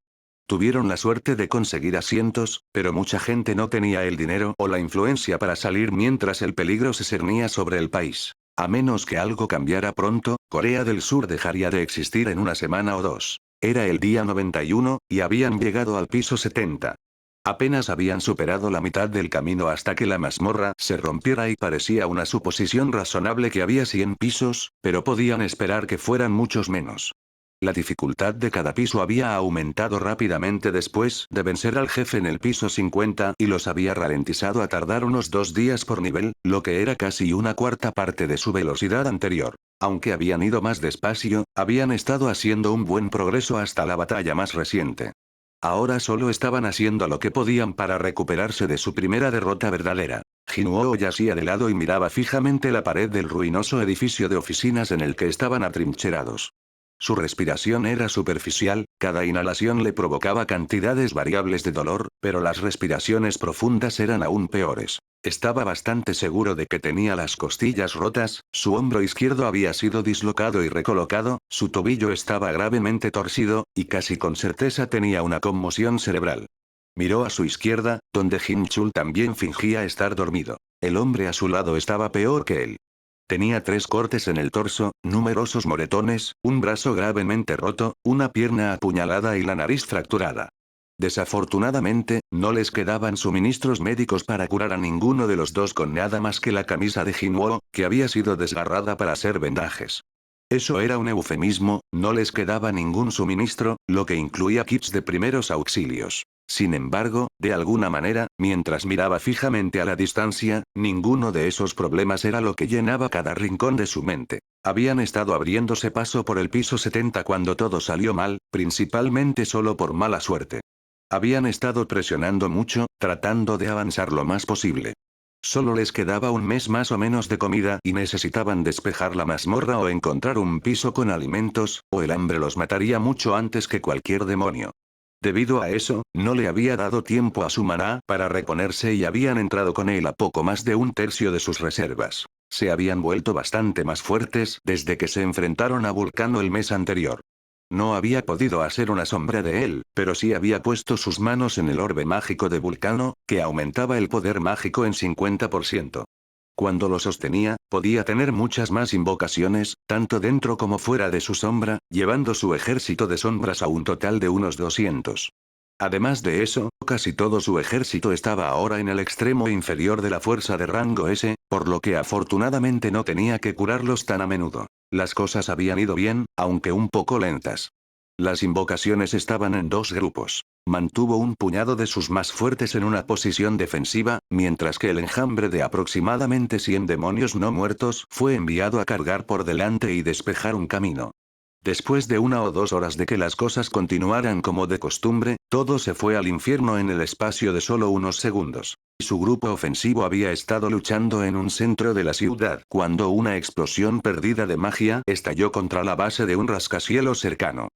Tuvieron la suerte de conseguir asientos, pero mucha gente no tenía el dinero o la influencia para salir mientras el peligro se cernía sobre el país. A menos que algo cambiara pronto, Corea del Sur dejaría de existir en una semana o dos. Era el día 91, y habían llegado al piso 70. Apenas habían superado la mitad del camino hasta que la mazmorra se rompiera y parecía una suposición razonable que había 100 pisos, pero podían esperar que fueran muchos menos. La dificultad de cada piso había aumentado rápidamente después de vencer al jefe en el piso 50 y los había ralentizado a tardar unos 2 días por nivel, lo que era casi una cuarta parte de su velocidad anterior. Aunque habían ido más despacio, habían estado haciendo un buen progreso hasta la batalla más reciente. Ahora solo estaban haciendo lo que podían para recuperarse de su primera derrota verdadera. Jinwoo yacía de lado y miraba fijamente la pared del ruinoso edificio de oficinas en el que estaban atrincherados. Su respiración era superficial, cada inhalación le provocaba cantidades variables de dolor, pero las respiraciones profundas eran aún peores. Estaba bastante seguro de que tenía las costillas rotas, su hombro izquierdo había sido dislocado y recolocado, su tobillo estaba gravemente torcido, y casi con certeza tenía una conmoción cerebral. Miró a su izquierda, donde Jin-chul también fingía estar dormido. El hombre a su lado estaba peor que él. Tenía 3 cortes en el torso, numerosos moretones, un brazo gravemente roto, una pierna apuñalada y la nariz fracturada. Desafortunadamente, no les quedaban suministros médicos para curar a ninguno de los dos con nada más que la camisa de Jinwoo, que había sido desgarrada para hacer vendajes. Eso era un eufemismo, no les quedaba ningún suministro, lo que incluía kits de primeros auxilios. Sin embargo, de alguna manera, mientras miraba fijamente a la distancia, ninguno de esos problemas era lo que llenaba cada rincón de su mente. Habían estado abriéndose paso por el piso 70 cuando todo salió mal, principalmente solo por mala suerte. Habían estado presionando mucho, tratando de avanzar lo más posible. Solo les quedaba un mes más o menos de comida y necesitaban despejar la mazmorra o encontrar un piso con alimentos, o el hambre los mataría mucho antes que cualquier demonio. Debido a eso, no le había dado tiempo a su maná para reponerse y habían entrado con él a poco más de un tercio de sus reservas. Se habían vuelto bastante más fuertes desde que se enfrentaron a Vulcano el mes anterior. No había podido hacer una sombra de él, pero sí había puesto sus manos en el orbe mágico de Vulcano, que aumentaba el poder mágico en 50%. Cuando lo sostenía, podía tener muchas más invocaciones, tanto dentro como fuera de su sombra, llevando su ejército de sombras a un total de unos 200. Además de eso, casi todo su ejército estaba ahora en el extremo inferior de la fuerza de rango S, por lo que afortunadamente no tenía que curarlos tan a menudo. Las cosas habían ido bien, aunque un poco lentas. Las invocaciones estaban en dos grupos. Mantuvo un puñado de sus más fuertes en una posición defensiva, mientras que el enjambre de aproximadamente 100 demonios no muertos fue enviado a cargar por delante y despejar un camino. Después de 1 o 2 horas de que las cosas continuaran como de costumbre, todo se fue al infierno en el espacio de solo unos segundos. Su grupo ofensivo había estado luchando en un centro de la ciudad cuando una explosión perdida de magia estalló contra la base de un rascacielos cercano.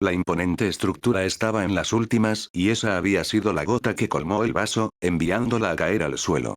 La imponente estructura estaba en las últimas y esa había sido la gota que colmó el vaso, enviándola a caer al suelo.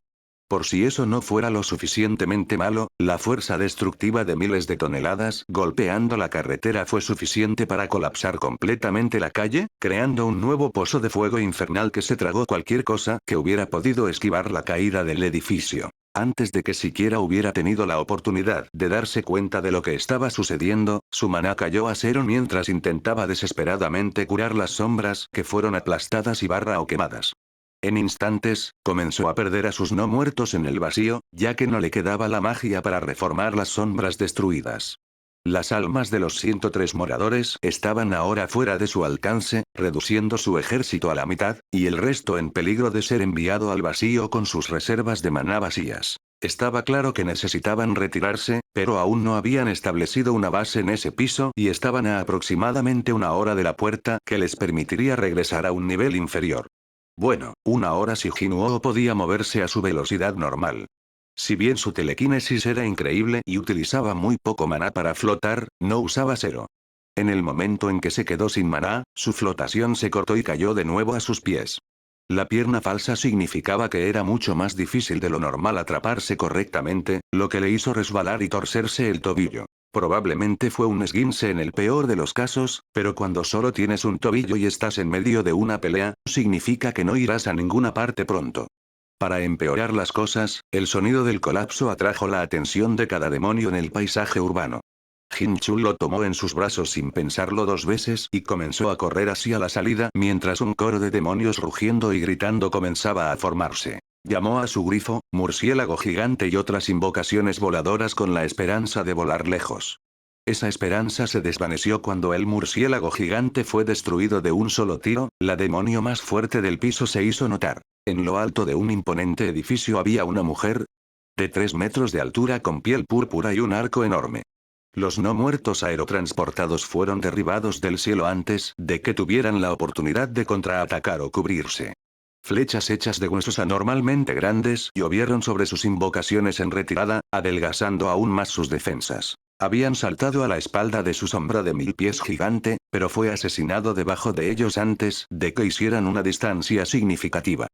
Por si eso no fuera lo suficientemente malo, la fuerza destructiva de miles de toneladas golpeando la carretera fue suficiente para colapsar completamente la calle, creando un nuevo pozo de fuego infernal que se tragó cualquier cosa que hubiera podido esquivar la caída del edificio. Antes de que siquiera hubiera tenido la oportunidad de darse cuenta de lo que estaba sucediendo, su maná cayó a cero mientras intentaba desesperadamente curar las sombras que fueron aplastadas o quemadas. En instantes, comenzó a perder a sus no muertos en el vacío, ya que no le quedaba la magia para reformar las sombras destruidas. Las almas de los 103 moradores estaban ahora fuera de su alcance, reduciendo su ejército a la mitad, y el resto en peligro de ser enviado al vacío con sus reservas de maná vacías. Estaba claro que necesitaban retirarse, pero aún no habían establecido una base en ese piso y estaban a aproximadamente 1 hora de la puerta que les permitiría regresar a un nivel inferior. Bueno, 1 hora si Jinuo podía moverse a su velocidad normal. Si bien su telequinesis era increíble y utilizaba muy poco maná para flotar, no usaba cero. En el momento en que se quedó sin maná, su flotación se cortó y cayó de nuevo a sus pies. La pierna falsa significaba que era mucho más difícil de lo normal atraparse correctamente, lo que le hizo resbalar y torcerse el tobillo. Probablemente fue un esguince en el peor de los casos, pero cuando solo tienes un tobillo y estás en medio de una pelea, significa que no irás a ninguna parte pronto. Para empeorar las cosas, el sonido del colapso atrajo la atención de cada demonio en el paisaje urbano. Hinchul lo tomó en sus brazos sin pensarlo 2 veces y comenzó a correr hacia la salida mientras un coro de demonios rugiendo y gritando comenzaba a formarse. Llamó a su grifo, murciélago gigante y otras invocaciones voladoras con la esperanza de volar lejos. Esa esperanza se desvaneció cuando el murciélago gigante fue destruido de un solo tiro, la demonio más fuerte del piso se hizo notar. En lo alto de un imponente edificio había una mujer de 3 metros de altura con piel púrpura y un arco enorme. Los no muertos aerotransportados fueron derribados del cielo antes de que tuvieran la oportunidad de contraatacar o cubrirse. Flechas hechas de huesos anormalmente grandes llovieron sobre sus invocaciones en retirada, adelgazando aún más sus defensas. Habían saltado a la espalda de su sombra de 1000 pies gigante, pero fue asesinado debajo de ellos antes de que hicieran una distancia significativa.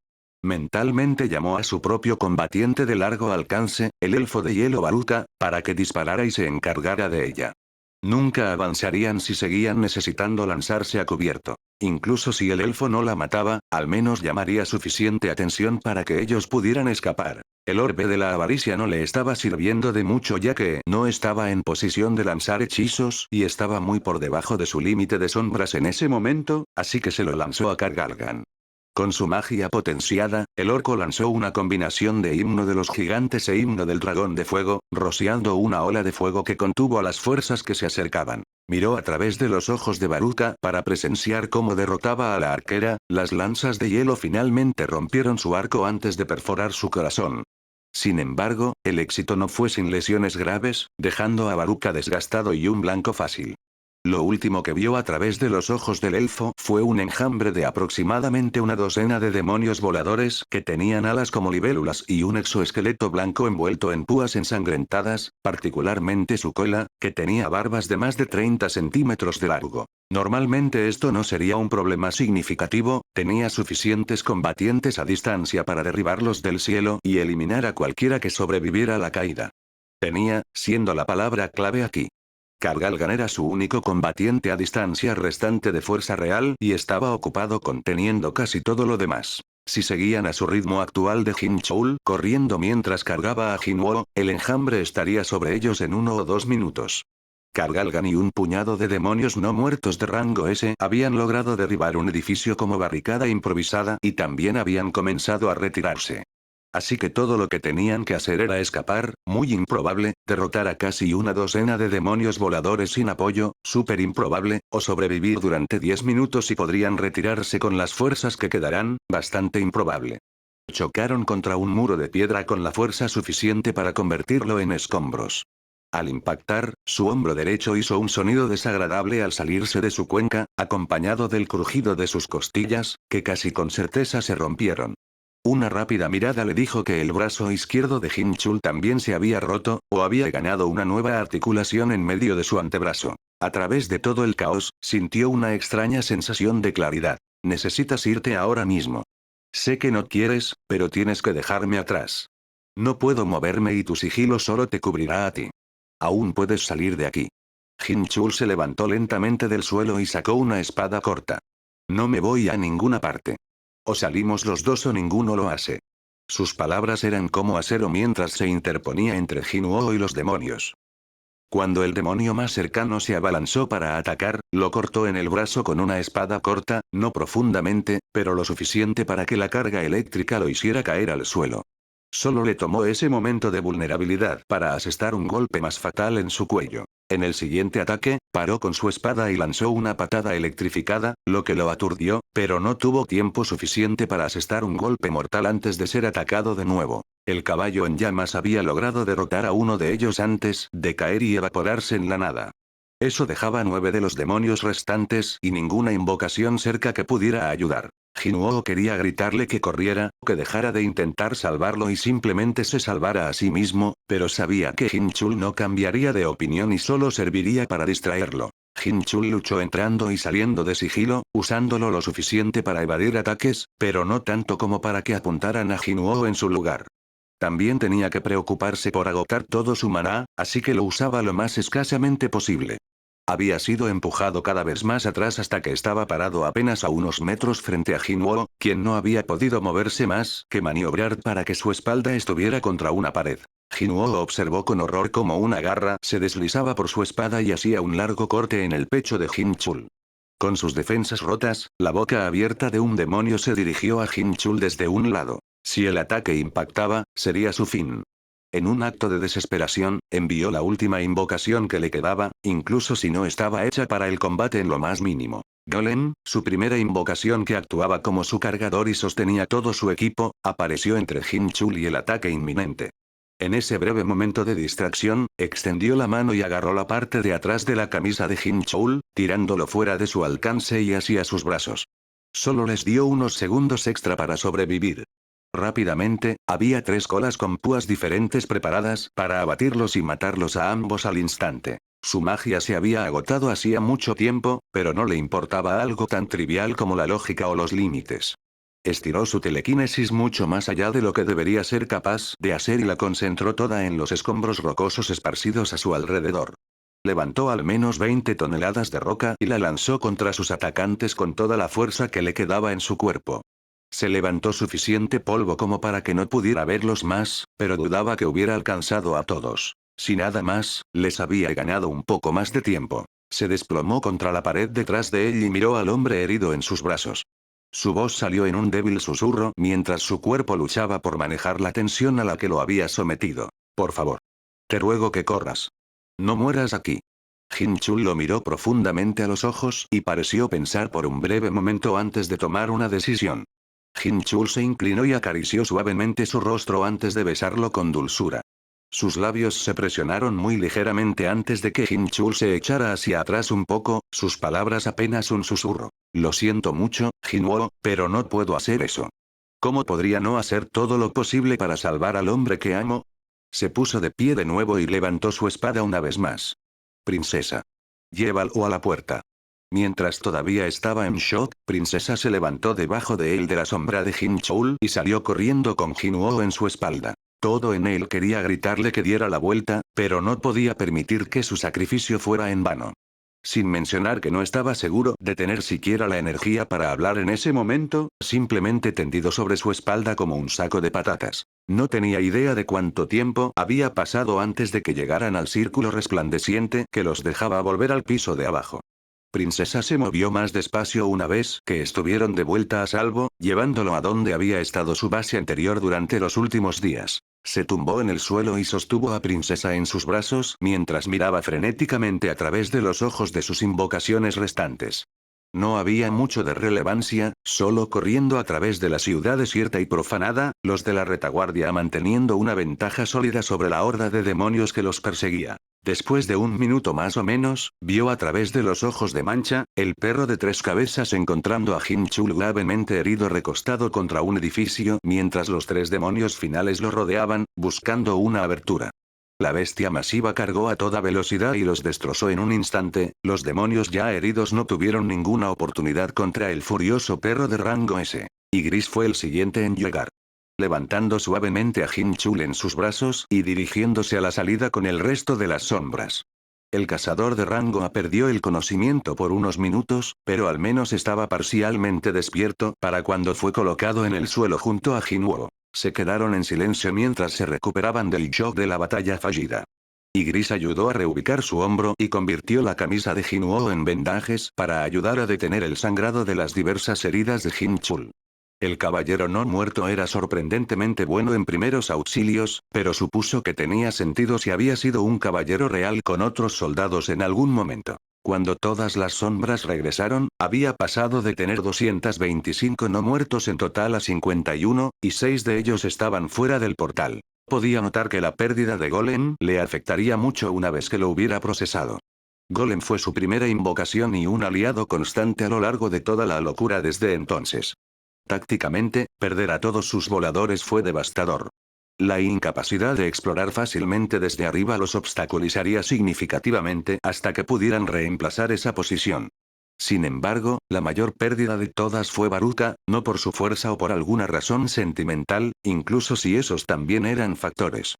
Mentalmente llamó a su propio combatiente de largo alcance, el elfo de hielo Baruka, para que disparara y se encargara de ella. Nunca avanzarían si seguían necesitando lanzarse a cubierto. Incluso si el elfo no la mataba, al menos llamaría suficiente atención para que ellos pudieran escapar. El orbe de la avaricia no le estaba sirviendo de mucho ya que no estaba en posición de lanzar hechizos y estaba muy por debajo de su límite de sombras en ese momento, así que se lo lanzó a Kargalgan. Con su magia potenciada, el orco lanzó una combinación de himno de los gigantes e himno del dragón de fuego, rociando una ola de fuego que contuvo a las fuerzas que se acercaban. Miró a través de los ojos de Baruka para presenciar cómo derrotaba a la arquera, las lanzas de hielo finalmente rompieron su arco antes de perforar su corazón. Sin embargo, el éxito no fue sin lesiones graves, dejando a Baruka desgastado y un blanco fácil. Lo último que vio a través de los ojos del elfo fue un enjambre de aproximadamente una docena de demonios voladores que tenían alas como libélulas y un exoesqueleto blanco envuelto en púas ensangrentadas, particularmente su cola, que tenía barbas de más de 30 centímetros de largo. Normalmente esto no sería un problema significativo, tenía suficientes combatientes a distancia para derribarlos del cielo y eliminar a cualquiera que sobreviviera a la caída. Tenía, siendo la palabra clave aquí. Kargalgan era su único combatiente a distancia restante de fuerza real y estaba ocupado conteniendo casi todo lo demás. Si seguían a su ritmo actual de Hinchul corriendo mientras cargaba a Jinwoo, el enjambre estaría sobre ellos en 1 o 2 minutos. Kargalgan y un puñado de demonios no muertos de rango S habían logrado derribar un edificio como barricada improvisada y también habían comenzado a retirarse. Así que todo lo que tenían que hacer era escapar, muy improbable, derrotar a casi una docena de demonios voladores sin apoyo, súper improbable, o sobrevivir durante 10 minutos y podrían retirarse con las fuerzas que quedarán, bastante improbable. Chocaron contra un muro de piedra con la fuerza suficiente para convertirlo en escombros. Al impactar, su hombro derecho hizo un sonido desagradable al salirse de su cuenca, acompañado del crujido de sus costillas, que casi con certeza se rompieron. Una rápida mirada le dijo que el brazo izquierdo de Hinchul también se había roto, o había ganado una nueva articulación en medio de su antebrazo. A través de todo el caos, sintió una extraña sensación de claridad. Necesitas irte ahora mismo. Sé que no quieres, pero tienes que dejarme atrás. No puedo moverme y tu sigilo solo te cubrirá a ti. Aún puedes salir de aquí. Hinchul se levantó lentamente del suelo y sacó una espada corta. No me voy a ninguna parte. O salimos los dos o ninguno lo hace. Sus palabras eran como acero mientras se interponía entre Jinwoo y los demonios. Cuando el demonio más cercano se abalanzó para atacar, lo cortó en el brazo con una espada corta, no profundamente, pero lo suficiente para que la carga eléctrica lo hiciera caer al suelo. Solo le tomó ese momento de vulnerabilidad para asestar un golpe más fatal en su cuello. En el siguiente ataque, paró con su espada y lanzó una patada electrificada, lo que lo aturdió, pero no tuvo tiempo suficiente para asestar un golpe mortal antes de ser atacado de nuevo. El caballo en llamas había logrado derrotar a uno de ellos antes de caer y evaporarse en la nada. Eso dejaba 9 de los demonios restantes y ninguna invocación cerca que pudiera ayudar. Jinwoo quería gritarle que corriera, que dejara de intentar salvarlo y simplemente se salvara a sí mismo, pero sabía que Hinchul no cambiaría de opinión y solo serviría para distraerlo. Hinchul luchó entrando y saliendo de sigilo, usándolo lo suficiente para evadir ataques, pero no tanto como para que apuntaran a Jinwoo en su lugar. También tenía que preocuparse por agotar todo su maná, así que lo usaba lo más escasamente posible. Había sido empujado cada vez más atrás hasta que estaba parado apenas a unos metros frente a Jinwoo, quien no había podido moverse más que maniobrar para que su espalda estuviera contra una pared. Jinwoo observó con horror cómo una garra se deslizaba por su espada y hacía un largo corte en el pecho de Hinchul. Con sus defensas rotas, la boca abierta de un demonio se dirigió a Hinchul desde un lado. Si el ataque impactaba, sería su fin. En un acto de desesperación, envió la última invocación que le quedaba, incluso si no estaba hecha para el combate en lo más mínimo. Golem, su primera invocación que actuaba como su cargador y sostenía todo su equipo, apareció entre Hinchul y el ataque inminente. En ese breve momento de distracción, extendió la mano y agarró la parte de atrás de la camisa de Hinchul, tirándolo fuera de su alcance y hacia sus brazos. Solo les dio unos segundos extra para sobrevivir. Rápidamente, había 3 colas con púas diferentes preparadas para abatirlos y matarlos a ambos al instante. Su magia se había agotado hacía mucho tiempo, pero no le importaba algo tan trivial como la lógica o los límites. Estiró su telequinesis mucho más allá de lo que debería ser capaz de hacer y la concentró toda en los escombros rocosos esparcidos a su alrededor. Levantó al menos 20 toneladas de roca y la lanzó contra sus atacantes con toda la fuerza que le quedaba en su cuerpo. Se levantó suficiente polvo como para que no pudiera verlos más, pero dudaba que hubiera alcanzado a todos. Si nada más, les había ganado un poco más de tiempo. Se desplomó contra la pared detrás de él y miró al hombre herido en sus brazos. Su voz salió en un débil susurro mientras su cuerpo luchaba por manejar la tensión a la que lo había sometido. Por favor. Te ruego que corras. No mueras aquí. Hinchul lo miró profundamente a los ojos y pareció pensar por un breve momento antes de tomar una decisión. Hinchul se inclinó y acarició suavemente su rostro antes de besarlo con dulzura. Sus labios se presionaron muy ligeramente antes de que Hinchul se echara hacia atrás un poco, sus palabras apenas un susurro. Lo siento mucho, Jinwoo, pero no puedo hacer eso. ¿Cómo podría no hacer todo lo posible para salvar al hombre que amo? Se puso de pie de nuevo y levantó su espada una vez más. Princesa. Llévalo a la puerta. Mientras todavía estaba en shock, Princesa se levantó debajo de él de la sombra de Hinchul y salió corriendo con Jinwoo en su espalda. Todo en él quería gritarle que diera la vuelta, pero no podía permitir que su sacrificio fuera en vano. Sin mencionar que no estaba seguro de tener siquiera la energía para hablar en ese momento, simplemente tendido sobre su espalda como un saco de patatas. No tenía idea de cuánto tiempo había pasado antes de que llegaran al círculo resplandeciente que los dejaba volver al piso de abajo. Princesa se movió más despacio una vez que estuvieron de vuelta a salvo, llevándolo a donde había estado su base anterior durante los últimos días. Se tumbó en el suelo y sostuvo a Princesa en sus brazos mientras miraba frenéticamente a través de los ojos de sus invocaciones restantes. No había mucho de relevancia, solo corriendo a través de la ciudad desierta y profanada, los de la retaguardia manteniendo una ventaja sólida sobre la horda de demonios que los perseguía. Después de un minuto más o menos, vio a través de los ojos de Mancha, el perro de tres cabezas encontrando a Jin Chul gravemente herido recostado contra un edificio mientras los tres demonios finales lo rodeaban, buscando una abertura. La bestia masiva cargó a toda velocidad y los destrozó en un instante, los demonios ya heridos no tuvieron ninguna oportunidad contra el furioso perro de rango S. Y Gris fue el siguiente en llegar. Levantando suavemente a Jin Chul en sus brazos y dirigiéndose a la salida con el resto de las sombras. El cazador de rango A perdió el conocimiento por unos minutos, pero al menos estaba parcialmente despierto para cuando fue colocado en el suelo junto a Jin Wo. Se quedaron en silencio mientras se recuperaban del shock de la batalla fallida. Y Gris ayudó a reubicar su hombro y convirtió la camisa de Jin Wo en vendajes para ayudar a detener el sangrado de las diversas heridas de Jin Chul. El caballero no muerto era sorprendentemente bueno en primeros auxilios, pero supuso que tenía sentido si había sido un caballero real con otros soldados en algún momento. Cuando todas las sombras regresaron, había pasado de tener 225 no muertos en total a 51, y 6 de ellos estaban fuera del portal. Podía notar que la pérdida de Golem le afectaría mucho una vez que lo hubiera procesado. Golem fue su primera invocación y un aliado constante a lo largo de toda la locura desde entonces. Tácticamente, perder a todos sus voladores fue devastador. La incapacidad de explorar fácilmente desde arriba los obstaculizaría significativamente hasta que pudieran reemplazar esa posición. Sin embargo, la mayor pérdida de todas fue Baruka, no por su fuerza o por alguna razón sentimental, incluso si esos también eran factores.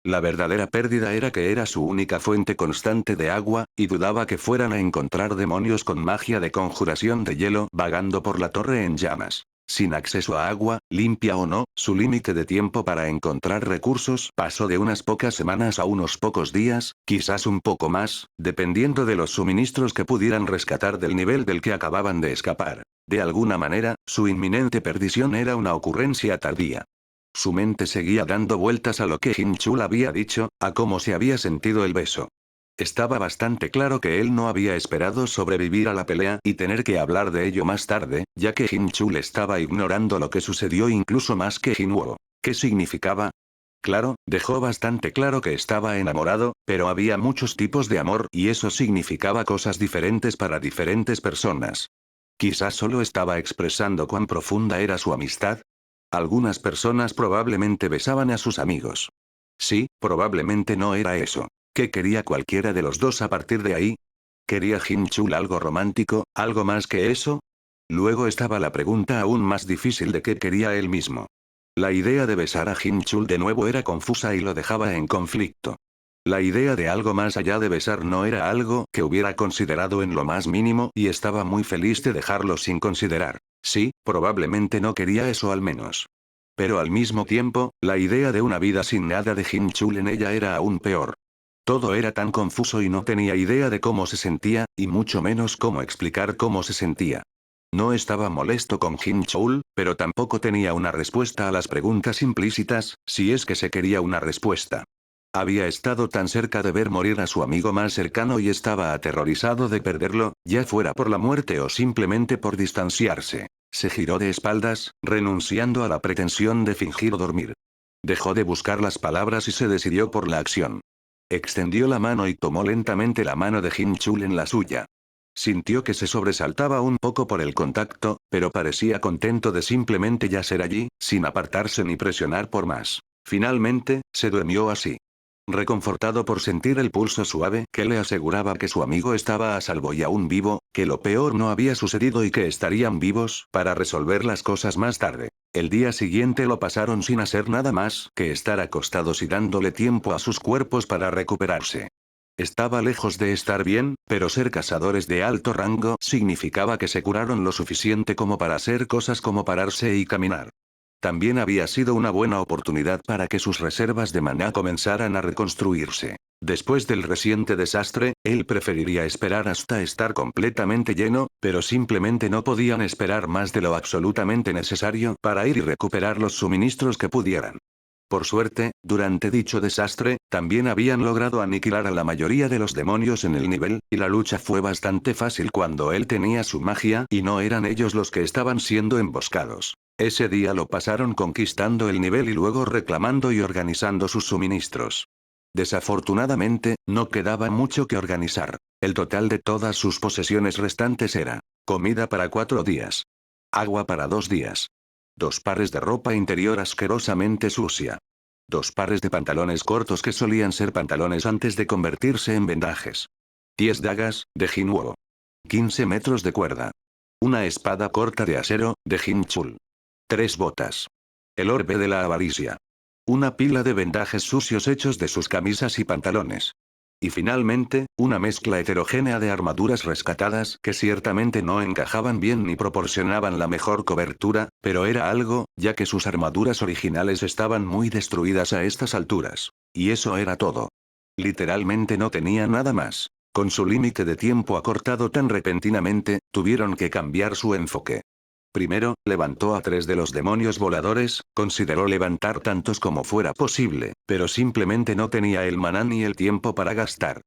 La verdadera pérdida era que era su única fuente constante de agua, y dudaba que fueran a encontrar demonios con magia de conjuración de hielo vagando por la torre en llamas. Sin acceso a agua, limpia o no, su límite de tiempo para encontrar recursos pasó de unas pocas semanas a unos pocos días, quizás un poco más, dependiendo de los suministros que pudieran rescatar del nivel del que acababan de escapar. De alguna manera, su inminente perdición era una ocurrencia tardía. Su mente seguía dando vueltas a lo que Jin Chul había dicho, a cómo se había sentido el beso. Estaba bastante claro que él no había esperado sobrevivir a la pelea y tener que hablar de ello más tarde, ya que Jin Chul estaba ignorando lo que sucedió incluso más que Jin Wo. ¿Qué significaba? Claro, dejó bastante claro que estaba enamorado, pero había muchos tipos de amor y eso significaba cosas diferentes para diferentes personas. Quizás solo estaba expresando cuán profunda era su amistad. Algunas personas probablemente besaban a sus amigos. Sí, probablemente no era eso. ¿Qué quería cualquiera de los dos a partir de ahí? ¿Quería Jin Chul algo romántico, algo más que eso? Luego estaba la pregunta aún más difícil de qué quería él mismo. La idea de besar a Jin Chul de nuevo era confusa y lo dejaba en conflicto. La idea de algo más allá de besar no era algo que hubiera considerado en lo más mínimo y estaba muy feliz de dejarlo sin considerar. Sí, probablemente no quería eso al menos. Pero al mismo tiempo, la idea de una vida sin nada de Jin Chul en ella era aún peor. Todo era tan confuso y no tenía idea de cómo se sentía, y mucho menos cómo explicar cómo se sentía. No estaba molesto con Jin Chul, pero tampoco tenía una respuesta a las preguntas implícitas, si es que se quería una respuesta. Había estado tan cerca de ver morir a su amigo más cercano y estaba aterrorizado de perderlo, ya fuera por la muerte o simplemente por distanciarse. Se giró de espaldas, renunciando a la pretensión de fingir dormir. Dejó de buscar las palabras y se decidió por la acción. Extendió la mano y tomó lentamente la mano de Jin Chul en la suya. Sintió que se sobresaltaba un poco por el contacto, pero parecía contento de simplemente yacer allí, sin apartarse ni presionar por más. Finalmente, se durmió así. Reconfortado por sentir el pulso suave que le aseguraba que su amigo estaba a salvo y aún vivo, que lo peor no había sucedido y que estarían vivos para resolver las cosas más tarde. El día siguiente lo pasaron sin hacer nada más que estar acostados y dándole tiempo a sus cuerpos para recuperarse. Estaba lejos de estar bien, pero ser cazadores de alto rango significaba que se curaron lo suficiente como para hacer cosas como pararse y caminar. También había sido una buena oportunidad para que sus reservas de maná comenzaran a reconstruirse. Después del reciente desastre, él preferiría esperar hasta estar completamente lleno, pero simplemente no podían esperar más de lo absolutamente necesario para ir y recuperar los suministros que pudieran. Por suerte, durante dicho desastre, también habían logrado aniquilar a la mayoría de los demonios en el nivel, y la lucha fue bastante fácil cuando él tenía su magia y no eran ellos los que estaban siendo emboscados. Ese día lo pasaron conquistando el nivel y luego reclamando y organizando sus suministros. Desafortunadamente, no quedaba mucho que organizar. El total de todas sus posesiones restantes era: comida para 4 días. Agua para 2 días. 2 pares de ropa interior asquerosamente sucia. 2 pares de pantalones cortos que solían ser pantalones antes de convertirse en vendajes. 10 dagas, de Jinwoo. 15 metros de cuerda. Una espada corta de acero, de Jinchul. 3 botas. El orbe de la avaricia. Una pila de vendajes sucios hechos de sus camisas y pantalones. Y finalmente, una mezcla heterogénea de armaduras rescatadas que ciertamente no encajaban bien ni proporcionaban la mejor cobertura, pero era algo, ya que sus armaduras originales estaban muy destruidas a estas alturas. Y eso era todo. Literalmente no tenía nada más. Con su límite de tiempo acortado tan repentinamente, tuvieron que cambiar su enfoque. Primero, levantó a 3 de los demonios voladores, consideró levantar tantos como fuera posible, pero simplemente no tenía el maná ni el tiempo para gastar.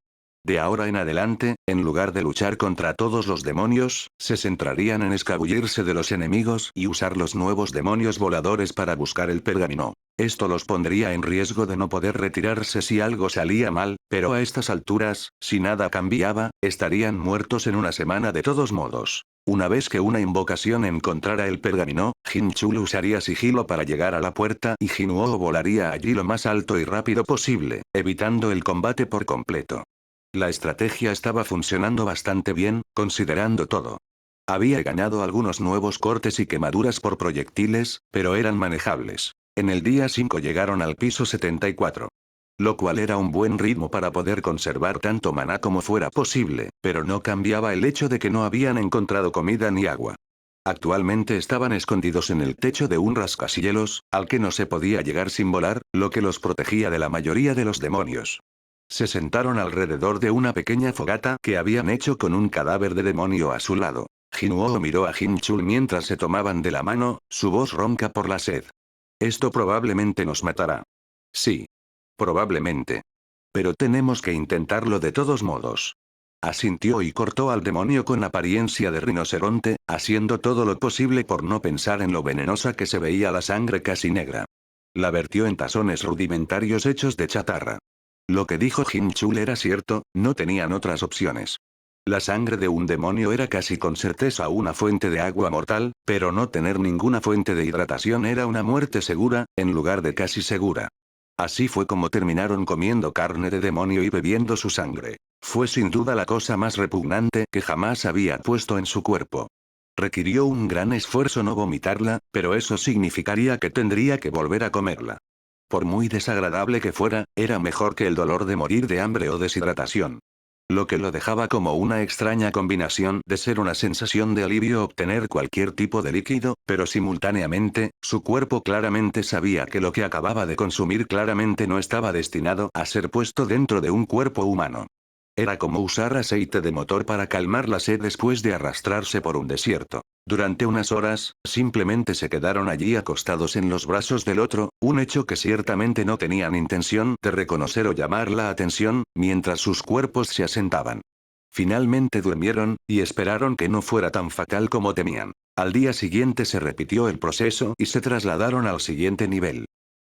De ahora en adelante, en lugar de luchar contra todos los demonios, se centrarían en escabullirse de los enemigos y usar los nuevos demonios voladores para buscar el pergamino. Esto los pondría en riesgo de no poder retirarse si algo salía mal, pero a estas alturas, si nada cambiaba, estarían muertos en una semana de todos modos. Una vez que una invocación encontrara el pergamino, Jinchul usaría sigilo para llegar a la puerta y Jinwoo volaría allí lo más alto y rápido posible, evitando el combate por completo. La estrategia estaba funcionando bastante bien, considerando todo. Había ganado algunos nuevos cortes y quemaduras por proyectiles, pero eran manejables. En el día 5 llegaron al piso 74. Lo cual era un buen ritmo para poder conservar tanto maná como fuera posible, pero no cambiaba el hecho de que no habían encontrado comida ni agua. Actualmente estaban escondidos en el techo de un rascacielos, al que no se podía llegar sin volar, lo que los protegía de la mayoría de los demonios. Se sentaron alrededor de una pequeña fogata que habían hecho con un cadáver de demonio a su lado. Jinwoo miró a Jinchul mientras se tomaban de la mano, su voz ronca por la sed. Esto probablemente nos matará. Sí. Probablemente. Pero tenemos que intentarlo de todos modos. Asintió y cortó al demonio con apariencia de rinoceronte, haciendo todo lo posible por no pensar en lo venenosa que se veía la sangre casi negra. La vertió en tazones rudimentarios hechos de chatarra. Lo que dijo Jinchul era cierto, no tenían otras opciones. La sangre de un demonio era casi con certeza una fuente de agua mortal, pero no tener ninguna fuente de hidratación era una muerte segura, en lugar de casi segura. Así fue como terminaron comiendo carne de demonio y bebiendo su sangre. Fue sin duda la cosa más repugnante que jamás había puesto en su cuerpo. Requirió un gran esfuerzo no vomitarla, pero eso significaría que tendría que volver a comerla. Por muy desagradable que fuera, era mejor que el dolor de morir de hambre o deshidratación. Lo que lo dejaba como una extraña combinación de ser una sensación de alivio obtener cualquier tipo de líquido, pero simultáneamente, su cuerpo claramente sabía que lo que acababa de consumir claramente no estaba destinado a ser puesto dentro de un cuerpo humano. Era como usar aceite de motor para calmar la sed después de arrastrarse por un desierto. Durante unas horas, simplemente se quedaron allí acostados en los brazos del otro, un hecho que ciertamente no tenían intención de reconocer o llamar la atención, mientras sus cuerpos se asentaban. Finalmente durmieron, y esperaron que no fuera tan fatal como temían. Al día siguiente se repitió el proceso y se trasladaron al siguiente nivel.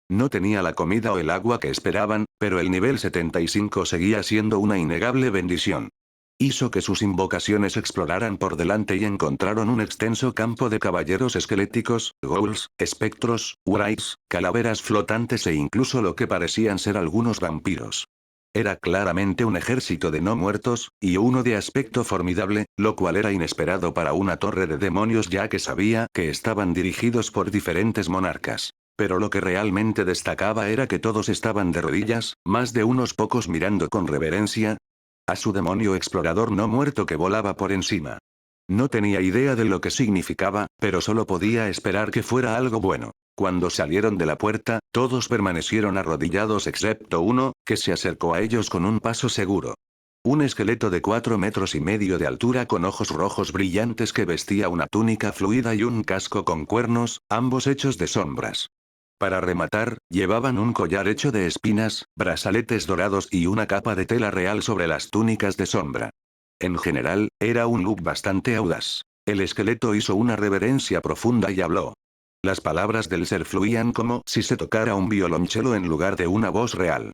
No tenía la comida o el agua que esperaban, pero el nivel 75 seguía siendo una innegable bendición. Hizo que sus invocaciones exploraran por delante y encontraron un extenso campo de caballeros esqueléticos, ghouls, espectros, wraiths, calaveras flotantes e incluso lo que parecían ser algunos vampiros. Era claramente un ejército de no muertos, y uno de aspecto formidable, lo cual era inesperado para una torre de demonios ya que sabía que estaban dirigidos por diferentes monarcas. Pero lo que realmente destacaba era que todos estaban de rodillas, más de unos pocos mirando con reverencia a su demonio explorador no muerto que volaba por encima. No tenía idea de lo que significaba, pero solo podía esperar que fuera algo bueno. Cuando salieron de la puerta, todos permanecieron arrodillados excepto uno, que se acercó a ellos con un paso seguro. Un esqueleto de 4,5 metros de altura con ojos rojos brillantes que vestía una túnica fluida y un casco con cuernos, ambos hechos de sombras. Para rematar, llevaban un collar hecho de espinas, brazaletes dorados y una capa de tela real sobre las túnicas de sombra. En general, era un look bastante audaz. El esqueleto hizo una reverencia profunda y habló. Las palabras del ser fluían como si se tocara un violonchelo en lugar de una voz real.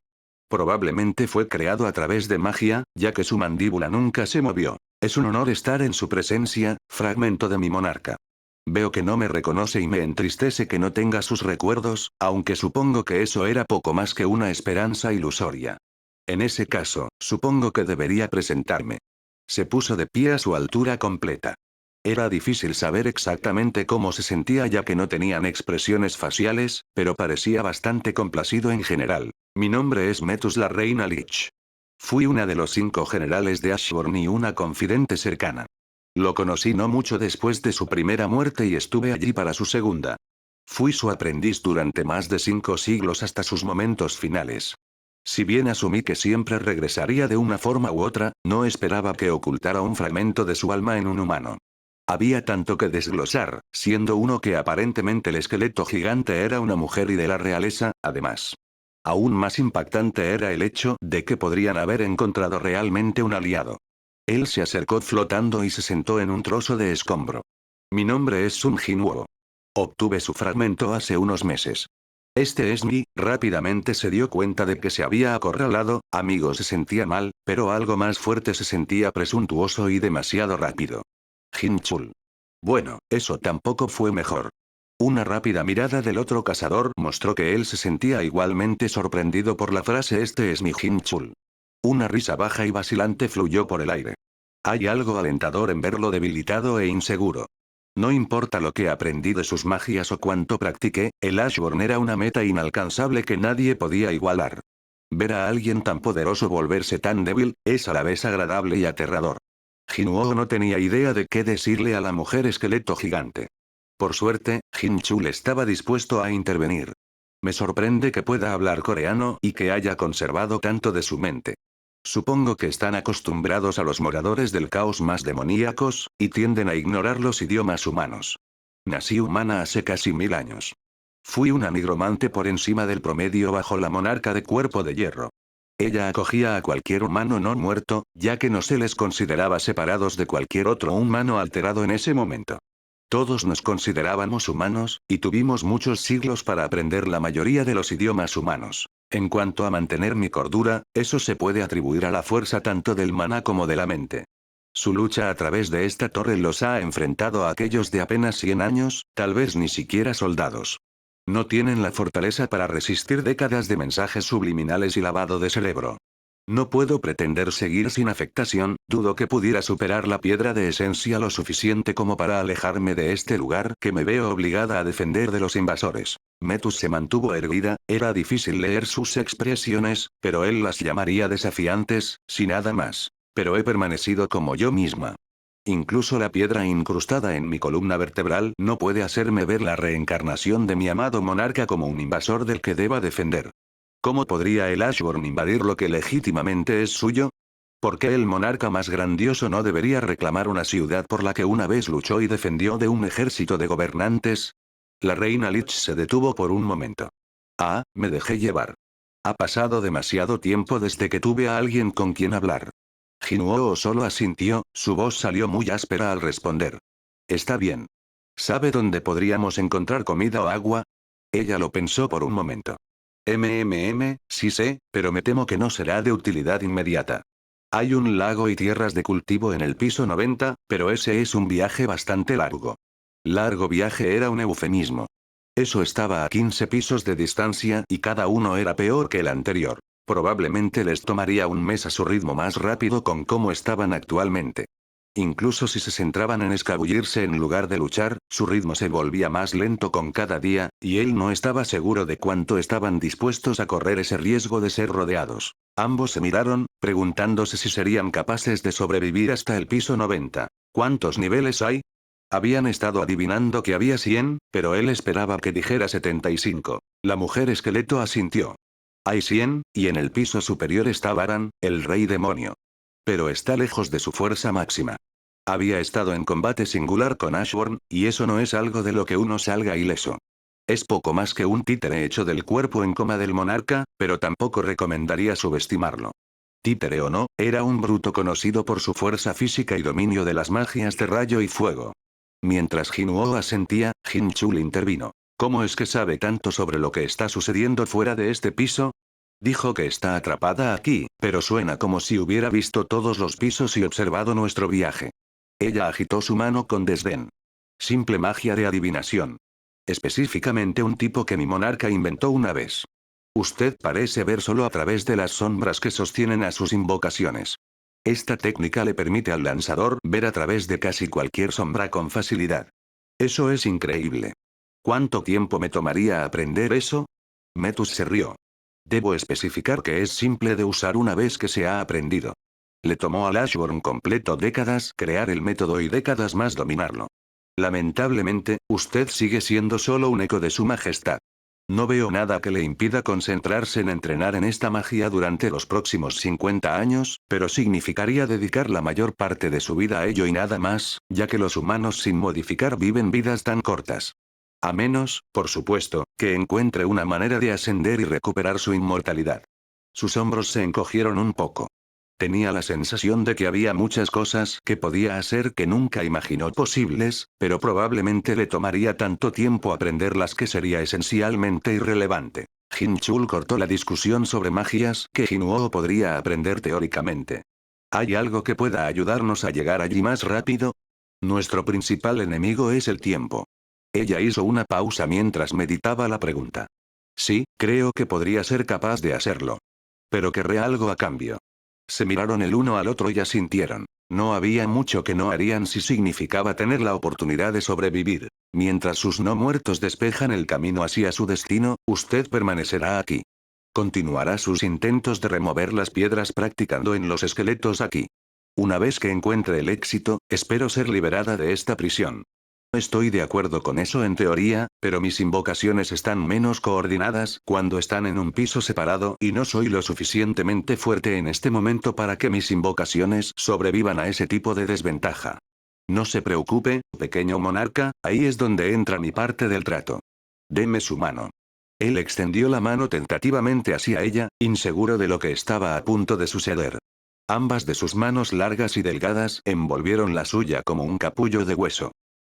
Probablemente fue creado a través de magia, ya que su mandíbula nunca se movió. Es un honor estar en su presencia, fragmento de mi monarca. Veo que no me reconoce y me entristece que no tenga sus recuerdos, aunque supongo que eso era poco más que una esperanza ilusoria. En ese caso, supongo que debería presentarme. Se puso de pie a su altura completa. Era difícil saber exactamente cómo se sentía ya que no tenían expresiones faciales, pero parecía bastante complacido en general. Mi nombre es Metus la Reina Lich. Fui una de los 5 generales de Ashburn y una confidente cercana. Lo conocí no mucho después de su primera muerte y estuve allí para su segunda. Fui su aprendiz durante más de 5 siglos hasta sus momentos finales. Si bien asumí que siempre regresaría de una forma u otra, no esperaba que ocultara un fragmento de su alma en un humano. Había tanto que desglosar, siendo uno que aparentemente el esqueleto gigante era una mujer y de la realeza, además. Aún más impactante era el hecho de que podrían haber encontrado realmente un aliado. Él se acercó flotando y se sentó en un trozo de escombro. Mi nombre es Sun Jinwoo. Obtuve su fragmento hace unos meses. Este es mi, rápidamente se dio cuenta de que se había acorralado, amigo se sentía mal, pero algo más fuerte se sentía presuntuoso y demasiado rápido. Hinchul. Bueno, eso tampoco fue mejor. Una rápida mirada del otro cazador mostró que él se sentía igualmente sorprendido por la frase este es mi Hinchul. Una risa baja y vacilante fluyó por el aire. Hay algo alentador en verlo debilitado e inseguro. No importa lo que aprendí de sus magias o cuánto practiqué, el Ashburn era una meta inalcanzable que nadie podía igualar. Ver a alguien tan poderoso volverse tan débil, es a la vez agradable y aterrador. Jinwoo no tenía idea de qué decirle a la mujer esqueleto gigante. Por suerte, Hinchul estaba dispuesto a intervenir. Me sorprende que pueda hablar coreano y que haya conservado tanto de su mente. Supongo que están acostumbrados a los moradores del caos más demoníacos, y tienden a ignorar los idiomas humanos. Nací humana hace casi 1000 años. Fui una nigromante por encima del promedio bajo la monarca de cuerpo de hierro. Ella acogía a cualquier humano no muerto, ya que no se les consideraba separados de cualquier otro humano alterado en ese momento. Todos nos considerábamos humanos, y tuvimos muchos siglos para aprender la mayoría de los idiomas humanos. En cuanto a mantener mi cordura, eso se puede atribuir a la fuerza tanto del maná como de la mente. Su lucha a través de esta torre los ha enfrentado a aquellos de apenas 100 años, tal vez ni siquiera soldados. No tienen la fortaleza para resistir décadas de mensajes subliminales y lavado de cerebro. No puedo pretender seguir sin afectación, dudo que pudiera superar la piedra de esencia lo suficiente como para alejarme de este lugar que me veo obligada a defender de los invasores. Metus se mantuvo erguida, era difícil leer sus expresiones, pero él las llamaría desafiantes, sin nada más. Pero he permanecido como yo misma. Incluso la piedra incrustada en mi columna vertebral no puede hacerme ver la reencarnación de mi amado monarca como un invasor del que deba defender. ¿Cómo podría el Ashburn invadir lo que legítimamente es suyo? ¿Por qué el monarca más grandioso no debería reclamar una ciudad por la que una vez luchó y defendió de un ejército de gobernantes? La reina Lich se detuvo por un momento. Ah, me dejé llevar. Ha pasado demasiado tiempo desde que tuve a alguien con quien hablar. Jinwoo solo asintió, su voz salió muy áspera al responder. Está bien. ¿Sabe dónde podríamos encontrar comida o agua? Ella lo pensó por un momento. Sí sé, pero me temo que no será de utilidad inmediata. Hay un lago y tierras de cultivo en el piso 90, pero ese es un viaje bastante largo. Largo viaje era un eufemismo. Eso estaba a 15 pisos de distancia y cada uno era peor que el anterior. Probablemente les tomaría un mes a su ritmo más rápido con cómo estaban actualmente. Incluso si se centraban en escabullirse en lugar de luchar, su ritmo se volvía más lento con cada día, y él no estaba seguro de cuánto estaban dispuestos a correr ese riesgo de ser rodeados. Ambos se miraron, preguntándose si serían capaces de sobrevivir hasta el piso 90. ¿Cuántos niveles hay? Habían estado adivinando que había 100, pero él esperaba que dijera 75. La mujer esqueleto asintió. Hay 100, y en el piso superior está Baran, el rey demonio. Pero está lejos de su fuerza máxima. Había estado en combate singular con Ashburn, y eso no es algo de lo que uno salga ileso. Es poco más que un títere hecho del cuerpo en coma del monarca, pero tampoco recomendaría subestimarlo. Títere o no, era un bruto conocido por su fuerza física y dominio de las magias de rayo y fuego. Mientras Jinwoo asentía, Jin Chul intervino. ¿Cómo es que sabe tanto sobre lo que está sucediendo fuera de este piso? Dijo que está atrapada aquí, pero suena como si hubiera visto todos los pisos y observado nuestro viaje. Ella agitó su mano con desdén. Simple magia de adivinación. Específicamente un tipo que mi monarca inventó una vez. Usted parece ver solo a través de las sombras que sostienen a sus invocaciones. Esta técnica le permite al lanzador ver a través de casi cualquier sombra con facilidad. Eso es increíble. ¿Cuánto tiempo me tomaría aprender eso? Metus se rió. Debo especificar que es simple de usar una vez que se ha aprendido. Le tomó al Ashburn completo décadas crear el método y décadas más dominarlo. Lamentablemente, usted sigue siendo solo un eco de su majestad. No veo nada que le impida concentrarse en entrenar en esta magia durante los próximos 50 años, pero significaría dedicar la mayor parte de su vida a ello y nada más, ya que los humanos sin modificar viven vidas tan cortas. A menos, por supuesto, que encuentre una manera de ascender y recuperar su inmortalidad. Sus hombros se encogieron un poco. Tenía la sensación de que había muchas cosas que podía hacer que nunca imaginó posibles, pero probablemente le tomaría tanto tiempo aprenderlas que sería esencialmente irrelevante. Jin Chul cortó la discusión sobre magias que Jinwoo podría aprender teóricamente. ¿Hay algo que pueda ayudarnos a llegar allí más rápido? Nuestro principal enemigo es el tiempo. Ella hizo una pausa mientras meditaba la pregunta. Sí, creo que podría ser capaz de hacerlo. Pero querré algo a cambio. Se miraron el uno al otro y asintieron. No había mucho que no harían si significaba tener la oportunidad de sobrevivir. Mientras sus no muertos despejan el camino hacia su destino, usted permanecerá aquí. Continuará sus intentos de remover las piedras practicando en los esqueletos aquí. Una vez que encuentre el éxito, espero ser liberada de esta prisión. Estoy de acuerdo con eso en teoría, pero mis invocaciones están menos coordinadas cuando están en un piso separado y no soy lo suficientemente fuerte en este momento para que mis invocaciones sobrevivan a ese tipo de desventaja. No se preocupe, pequeño monarca, ahí es donde entra mi parte del trato. Deme su mano. Él extendió la mano tentativamente hacia ella, inseguro de lo que estaba a punto de suceder. Ambas de sus manos largas y delgadas envolvieron la suya como un capullo de hueso.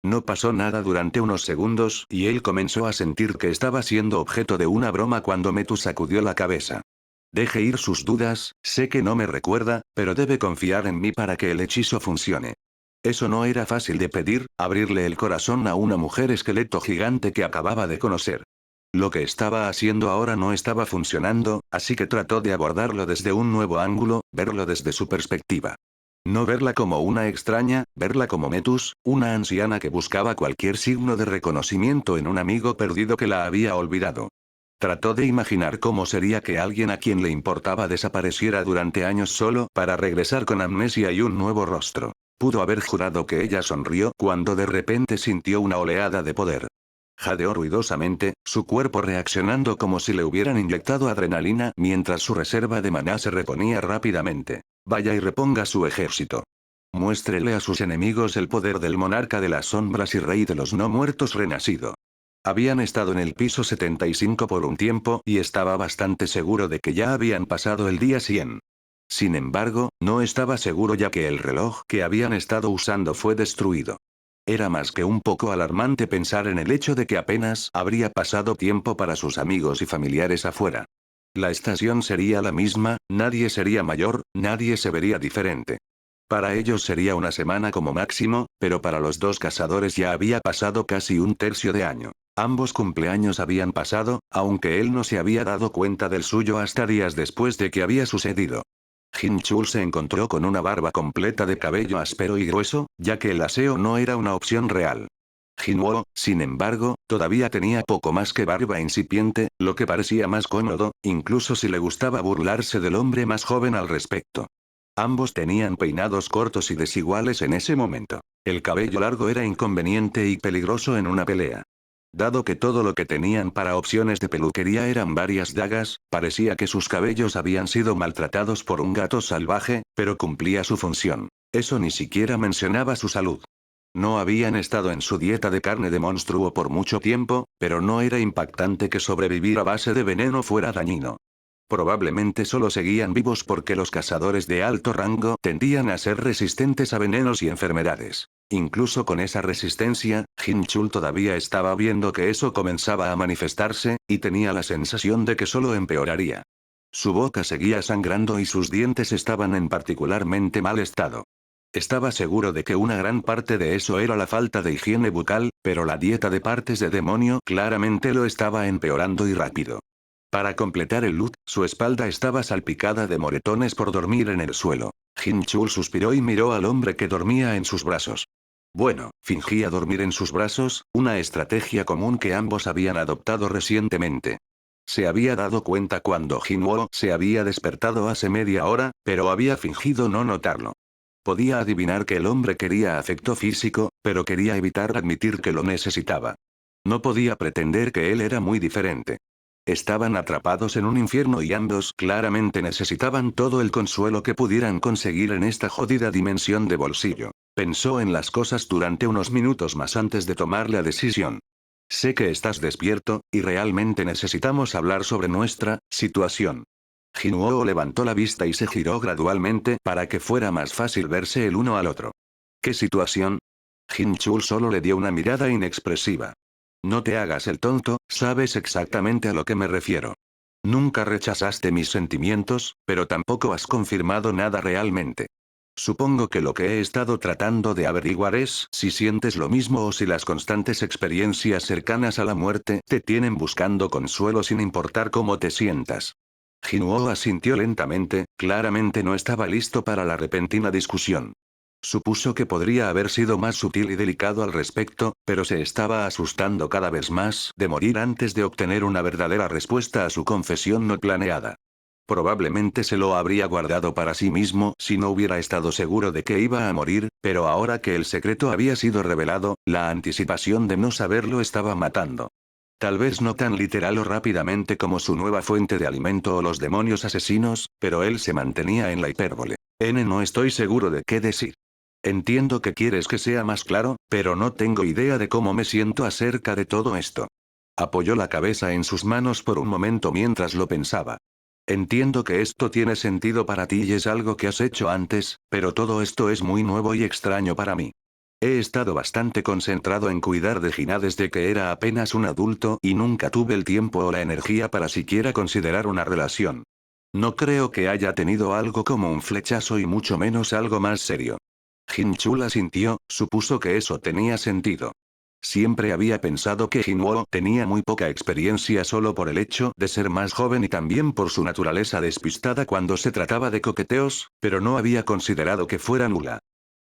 No pasó nada durante unos segundos, y él comenzó a sentir que estaba siendo objeto de una broma cuando Metu sacudió la cabeza. Deje ir sus dudas, sé que no me recuerda, pero debe confiar en mí para que el hechizo funcione. Eso no era fácil de pedir, abrirle el corazón a una mujer esqueleto gigante que acababa de conocer. Lo que estaba haciendo ahora no estaba funcionando, así que trató de abordarlo desde un nuevo ángulo, verlo desde su perspectiva. No verla como una extraña, verla como Metus, una anciana que buscaba cualquier signo de reconocimiento en un amigo perdido que la había olvidado. Trató de imaginar cómo sería que alguien a quien le importaba desapareciera durante años solo para regresar con amnesia y un nuevo rostro. Pudo haber jurado que ella sonrió cuando de repente sintió una oleada de poder. Jadeó ruidosamente, su cuerpo reaccionando como si le hubieran inyectado adrenalina mientras su reserva de maná se reponía rápidamente. Vaya y reponga su ejército. Muéstrele a sus enemigos el poder del monarca de las sombras y rey de los no muertos renacido. Habían estado en el piso 75 por un tiempo y estaba bastante seguro de que ya habían pasado el día 100. Sin embargo, no estaba seguro ya que el reloj que habían estado usando fue destruido. Era más que un poco alarmante pensar en el hecho de que apenas habría pasado tiempo para sus amigos y familiares afuera. La estación sería la misma, nadie sería mayor, nadie se vería diferente. Para ellos sería una semana como máximo, pero para los dos cazadores ya había pasado casi un tercio de año. Ambos cumpleaños habían pasado, aunque él no se había dado cuenta del suyo hasta días después de que había sucedido. Jin Chul se encontró con una barba completa de cabello áspero y grueso, ya que el aseo no era una opción real. Jinwoo, sin embargo, todavía tenía poco más que barba incipiente, lo que parecía más cómodo, incluso si le gustaba burlarse del hombre más joven al respecto. Ambos tenían peinados cortos y desiguales en ese momento. El cabello largo era inconveniente y peligroso en una pelea. Dado que todo lo que tenían para opciones de peluquería eran varias dagas, parecía que sus cabellos habían sido maltratados por un gato salvaje, pero cumplía su función. Eso ni siquiera mencionaba su salud. No habían estado en su dieta de carne de monstruo por mucho tiempo, pero no era impactante que sobrevivir a base de veneno fuera dañino. Probablemente solo seguían vivos porque los cazadores de alto rango tendían a ser resistentes a venenos y enfermedades. Incluso con esa resistencia, Jin-chul todavía estaba viendo que eso comenzaba a manifestarse, y tenía la sensación de que solo empeoraría. Su boca seguía sangrando y sus dientes estaban en particularmente mal estado. Estaba seguro de que una gran parte de eso era la falta de higiene bucal, pero la dieta de partes de demonio claramente lo estaba empeorando y rápido. Para completar el look, su espalda estaba salpicada de moretones por dormir en el suelo. Jin-chul suspiró y miró al hombre que dormía en sus brazos. Bueno, fingía dormir en sus brazos, una estrategia común que ambos habían adoptado recientemente. Se había dado cuenta cuando Jin-woo se había despertado hace media hora, pero había fingido no notarlo. Podía adivinar que el hombre quería afecto físico, pero quería evitar admitir que lo necesitaba. No podía pretender que él era muy diferente. Estaban atrapados en un infierno y ambos claramente necesitaban todo el consuelo que pudieran conseguir en esta jodida dimensión de bolsillo. Pensó en las cosas durante unos minutos más antes de tomar la decisión. Sé que estás despierto, y realmente necesitamos hablar sobre nuestra situación. Jinwoo levantó la vista y se giró gradualmente para que fuera más fácil verse el uno al otro. ¿Qué situación? Jin-chul solo le dio una mirada inexpresiva. No te hagas el tonto, sabes exactamente a lo que me refiero. Nunca rechazaste mis sentimientos, pero tampoco has confirmado nada realmente. Supongo que lo que he estado tratando de averiguar es si sientes lo mismo o si las constantes experiencias cercanas a la muerte te tienen buscando consuelo sin importar cómo te sientas. Jinwoo asintió lentamente, claramente no estaba listo para la repentina discusión. Supuso que podría haber sido más sutil y delicado al respecto, pero se estaba asustando cada vez más de morir antes de obtener una verdadera respuesta a su confesión no planeada. Probablemente se lo habría guardado para sí mismo si no hubiera estado seguro de que iba a morir, pero ahora que el secreto había sido revelado, la anticipación de no saberlo estaba matando. Tal vez no tan literal o rápidamente como su nueva fuente de alimento o los demonios asesinos, pero él se mantenía en la hipérbole. No estoy seguro de qué decir. Entiendo que quieres que sea más claro, pero no tengo idea de cómo me siento acerca de todo esto. Apoyó la cabeza en sus manos por un momento mientras lo pensaba. Entiendo que esto tiene sentido para ti y es algo que has hecho antes, pero todo esto es muy nuevo y extraño para mí. He estado bastante concentrado en cuidar de Gina desde que era apenas un adulto y nunca tuve el tiempo o la energía para siquiera considerar una relación. No creo que haya tenido algo como un flechazo y mucho menos algo más serio. Jin-chul asintió, supuso que eso tenía sentido. Siempre había pensado que Jinwoo tenía muy poca experiencia solo por el hecho de ser más joven y también por su naturaleza despistada cuando se trataba de coqueteos, pero no había considerado que fuera nula.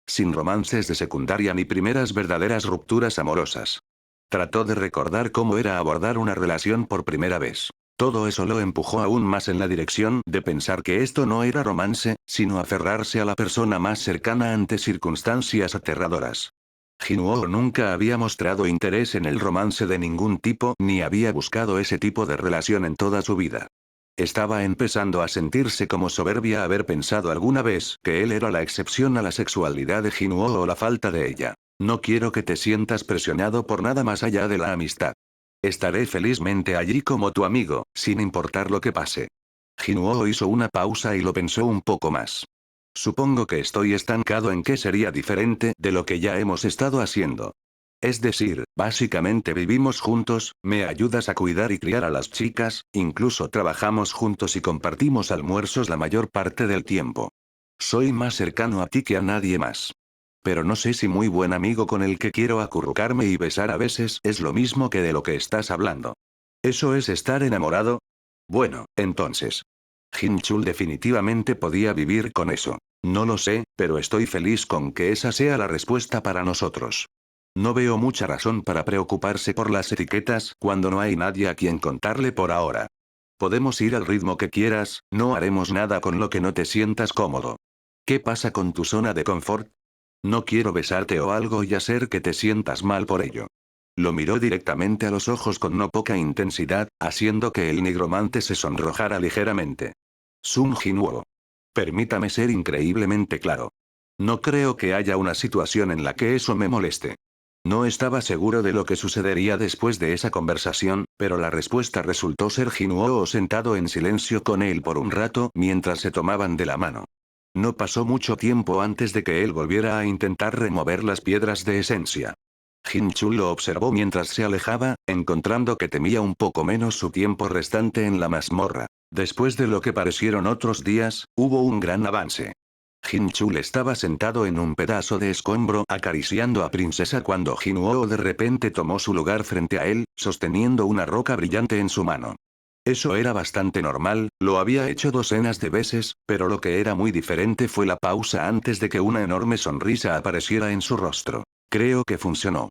Sin romances de secundaria ni primeras verdaderas rupturas amorosas. Trató de recordar cómo era abordar una relación por primera vez. Todo eso lo empujó aún más en la dirección de pensar que esto no era romance, sino aferrarse a la persona más cercana ante circunstancias aterradoras. Jinwoo nunca había mostrado interés en el romance de ningún tipo ni había buscado ese tipo de relación en toda su vida. Estaba empezando a sentirse como soberbia haber pensado alguna vez que él era la excepción a la sexualidad de Jinwoo o la falta de ella. No quiero que te sientas presionado por nada más allá de la amistad. Estaré felizmente allí como tu amigo, sin importar lo que pase. Jinwoo hizo una pausa y lo pensó un poco más. Supongo que estoy estancado en qué sería diferente de lo que ya hemos estado haciendo. Es decir, básicamente vivimos juntos, me ayudas a cuidar y criar a las chicas, incluso trabajamos juntos y compartimos almuerzos la mayor parte del tiempo. Soy más cercano a ti que a nadie más. Pero no sé si muy buen amigo con el que quiero acurrucarme y besar a veces es lo mismo que de lo que estás hablando. ¿Eso es estar enamorado? Bueno, entonces. Jin-chul definitivamente podía vivir con eso. No lo sé, pero estoy feliz con que esa sea la respuesta para nosotros. No veo mucha razón para preocuparse por las etiquetas cuando no hay nadie a quien contarle por ahora. Podemos ir al ritmo que quieras, no haremos nada con lo que no te sientas cómodo. ¿Qué pasa con tu zona de confort? No quiero besarte o algo y hacer que te sientas mal por ello. Lo miró directamente a los ojos con no poca intensidad, haciendo que el nigromante se sonrojara ligeramente. Sun Jinwoo. Permítame ser increíblemente claro. No creo que haya una situación en la que eso me moleste. No estaba seguro de lo que sucedería después de esa conversación, pero la respuesta resultó ser Jinwoo sentado en silencio con él por un rato mientras se tomaban de la mano. No pasó mucho tiempo antes de que él volviera a intentar remover las piedras de esencia. Jin-chul lo observó mientras se alejaba, encontrando que temía un poco menos su tiempo restante en la mazmorra. Después de lo que parecieron otros días, hubo un gran avance. Jin-chul estaba sentado en un pedazo de escombro acariciando a Princesa cuando Jin-woo de repente tomó su lugar frente a él, sosteniendo una roca brillante en su mano. Eso era bastante normal, lo había hecho docenas de veces, pero lo que era muy diferente fue la pausa antes de que una enorme sonrisa apareciera en su rostro. Creo que funcionó.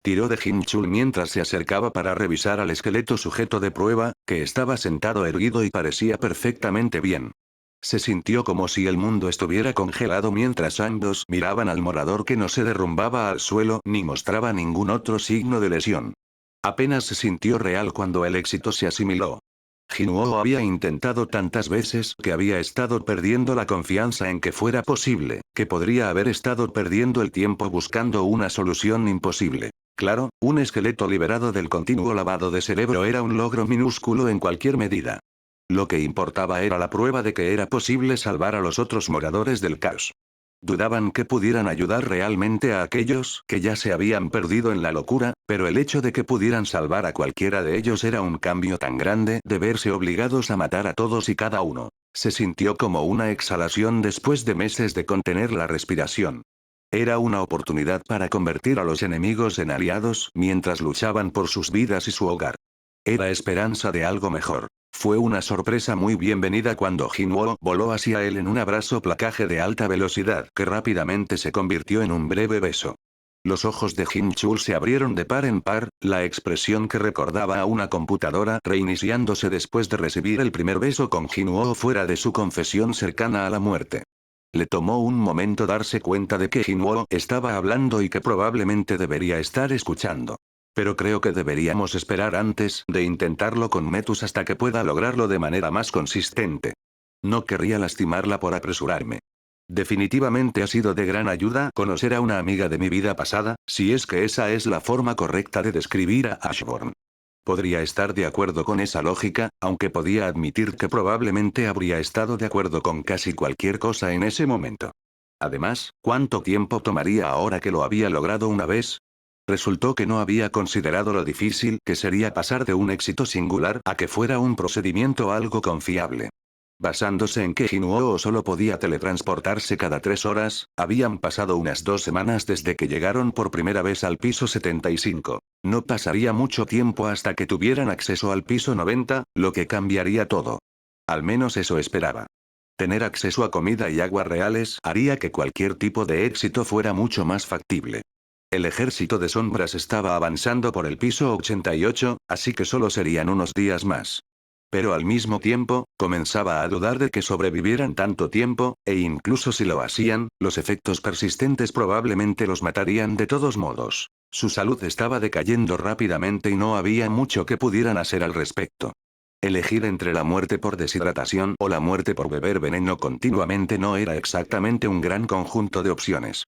Tiró de Jin-chul mientras se acercaba para revisar al esqueleto sujeto de prueba, que estaba sentado erguido y parecía perfectamente bien. Se sintió como si el mundo estuviera congelado mientras ambos miraban al morador que no se derrumbaba al suelo ni mostraba ningún otro signo de lesión. Apenas se sintió real cuando el éxito se asimiló. Jinwoo había intentado tantas veces que había estado perdiendo la confianza en que fuera posible, que podría haber estado perdiendo el tiempo buscando una solución imposible. Claro, un esqueleto liberado del continuo lavado de cerebro era un logro minúsculo en cualquier medida. Lo que importaba era la prueba de que era posible salvar a los otros moradores del caos. Dudaban que pudieran ayudar realmente a aquellos que ya se habían perdido en la locura, pero el hecho de que pudieran salvar a cualquiera de ellos era un cambio tan grande de verse obligados a matar a todos y cada uno. Se sintió como una exhalación después de meses de contener la respiración. Era una oportunidad para convertir a los enemigos en aliados mientras luchaban por sus vidas y su hogar. Era esperanza de algo mejor. Fue una sorpresa muy bienvenida cuando Jinwoo voló hacia él en un abrazo placaje de alta velocidad que rápidamente se convirtió en un breve beso. Los ojos de Jin-chul se abrieron de par en par, la expresión que recordaba a una computadora reiniciándose después de recibir el primer beso con Jinwoo fuera de su confesión cercana a la muerte. Le tomó un momento darse cuenta de que Jinwoo estaba hablando y que probablemente debería estar escuchando. Pero creo que deberíamos esperar antes de intentarlo con Metus hasta que pueda lograrlo de manera más consistente. No querría lastimarla por apresurarme. Definitivamente ha sido de gran ayuda conocer a una amiga de mi vida pasada, si es que esa es la forma correcta de describir a Ashbourne. Podría estar de acuerdo con esa lógica, aunque podía admitir que probablemente habría estado de acuerdo con casi cualquier cosa en ese momento. Además, ¿cuánto tiempo tomaría ahora que lo había logrado una vez? Resultó que no había considerado lo difícil que sería pasar de un éxito singular a que fuera un procedimiento algo confiable. Basándose en que Jinwoo solo podía teletransportarse cada 3 horas, habían pasado unas 2 semanas desde que llegaron por primera vez al piso 75. No pasaría mucho tiempo hasta que tuvieran acceso al piso 90, lo que cambiaría todo. Al menos eso esperaba. Tener acceso a comida y agua reales haría que cualquier tipo de éxito fuera mucho más factible. El ejército de sombras estaba avanzando por el piso 88, así que solo serían unos días más. Pero al mismo tiempo, comenzaba a dudar de que sobrevivieran tanto tiempo, e incluso si lo hacían, los efectos persistentes probablemente los matarían de todos modos. Su salud estaba decayendo rápidamente y no había mucho que pudieran hacer al respecto. Elegir entre la muerte por deshidratación o la muerte por beber veneno continuamente no era exactamente un gran conjunto de opciones.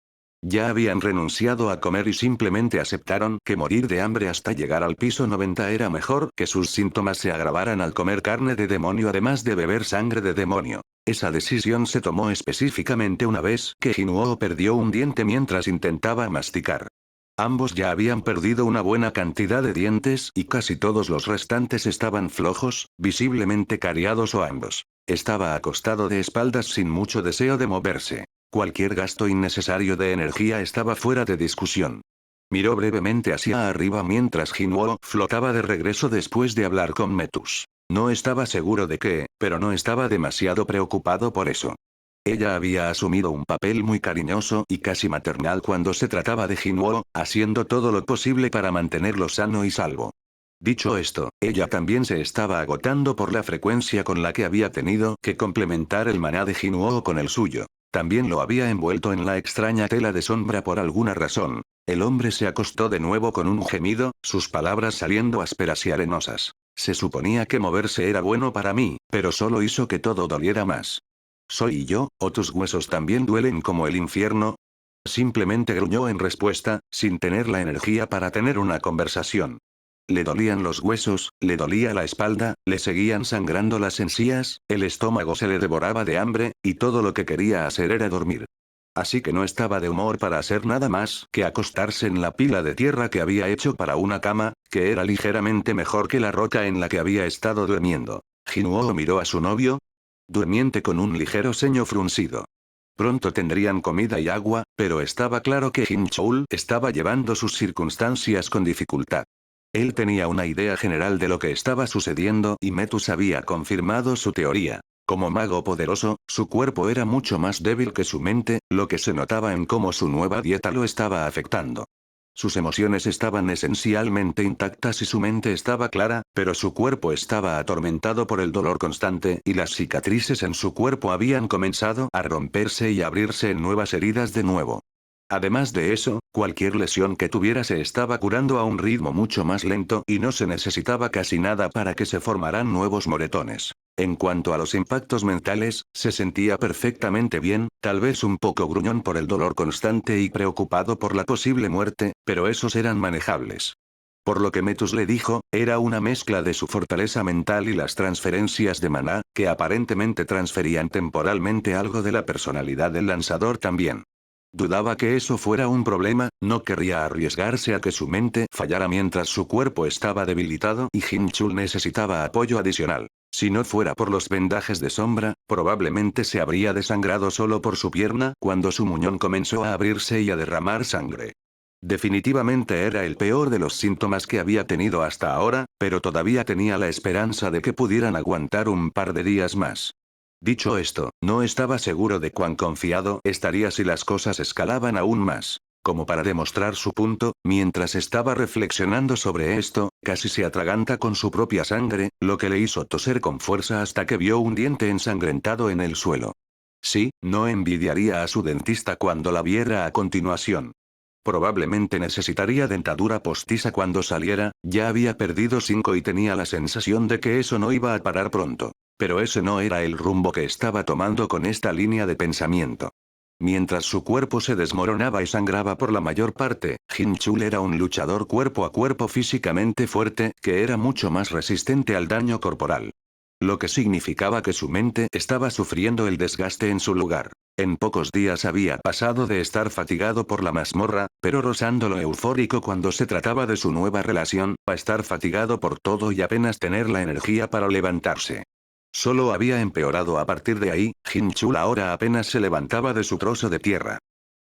Ya habían renunciado a comer y simplemente aceptaron que morir de hambre hasta llegar al piso 90 era mejor que sus síntomas se agravaran al comer carne de demonio además de beber sangre de demonio. Esa decisión se tomó específicamente una vez que Jinwoo perdió un diente mientras intentaba masticar. Ambos ya habían perdido una buena cantidad de dientes y casi todos los restantes estaban flojos, visiblemente cariados o ambos. Estaba acostado de espaldas sin mucho deseo de moverse. Cualquier gasto innecesario de energía estaba fuera de discusión. Miró brevemente hacia arriba mientras Jinwoo flotaba de regreso después de hablar con Metus. No estaba seguro de qué, pero no estaba demasiado preocupado por eso. Ella había asumido un papel muy cariñoso y casi maternal cuando se trataba de Jinwoo, haciendo todo lo posible para mantenerlo sano y salvo. Dicho esto, ella también se estaba agotando por la frecuencia con la que había tenido que complementar el maná de Jinwoo con el suyo. También lo había envuelto en la extraña tela de sombra por alguna razón. El hombre se acostó de nuevo con un gemido, sus palabras saliendo ásperas y arenosas. Se suponía que moverse era bueno para mí, pero solo hizo que todo doliera más. ¿Soy yo, o tus huesos también duelen como el infierno? Simplemente gruñó en respuesta, sin tener la energía para tener una conversación. Le dolían los huesos, le dolía la espalda, le seguían sangrando las encías, el estómago se le devoraba de hambre, y todo lo que quería hacer era dormir. Así que no estaba de humor para hacer nada más que acostarse en la pila de tierra que había hecho para una cama, que era ligeramente mejor que la roca en la que había estado durmiendo. Jinwoo miró a su novio, durmiente con un ligero ceño fruncido. Pronto tendrían comida y agua, pero estaba claro que Jin Chul estaba llevando sus circunstancias con dificultad. Él tenía una idea general de lo que estaba sucediendo y Metus había confirmado su teoría. Como mago poderoso, su cuerpo era mucho más débil que su mente, lo que se notaba en cómo su nueva dieta lo estaba afectando. Sus emociones estaban esencialmente intactas y su mente estaba clara, pero su cuerpo estaba atormentado por el dolor constante y las cicatrices en su cuerpo habían comenzado a romperse y abrirse en nuevas heridas de nuevo. Además de eso, cualquier lesión que tuviera se estaba curando a un ritmo mucho más lento y no se necesitaba casi nada para que se formaran nuevos moretones. En cuanto a los impactos mentales, se sentía perfectamente bien, tal vez un poco gruñón por el dolor constante y preocupado por la posible muerte, pero esos eran manejables. Por lo que Metus le dijo, era una mezcla de su fortaleza mental y las transferencias de maná, que aparentemente transferían temporalmente algo de la personalidad del lanzador también. Dudaba que eso fuera un problema, no querría arriesgarse a que su mente fallara mientras su cuerpo estaba debilitado y Jin Chul necesitaba apoyo adicional. Si no fuera por los vendajes de sombra, probablemente se habría desangrado solo por su pierna cuando su muñón comenzó a abrirse y a derramar sangre. Definitivamente era el peor de los síntomas que había tenido hasta ahora, pero todavía tenía la esperanza de que pudieran aguantar un par de días más. Dicho esto, no estaba seguro de cuán confiado estaría si las cosas escalaban aún más. Como para demostrar su punto, mientras estaba reflexionando sobre esto, casi se atraganta con su propia sangre, lo que le hizo toser con fuerza hasta que vio un diente ensangrentado en el suelo. Sí, no envidiaría a su dentista cuando la viera a continuación. Probablemente necesitaría dentadura postiza cuando saliera, ya había perdido 5 y tenía la sensación de que eso no iba a parar pronto. Pero ese no era el rumbo que estaba tomando con esta línea de pensamiento. Mientras su cuerpo se desmoronaba y sangraba por la mayor parte, Jin Chul era un luchador cuerpo a cuerpo físicamente fuerte, que era mucho más resistente al daño corporal. Lo que significaba que su mente estaba sufriendo el desgaste en su lugar. En pocos días había pasado de estar fatigado por la mazmorra, pero rozando lo eufórico cuando se trataba de su nueva relación, a estar fatigado por todo y apenas tener la energía para levantarse. Solo había empeorado a partir de ahí, Jin Chul ahora apenas se levantaba de su trozo de tierra.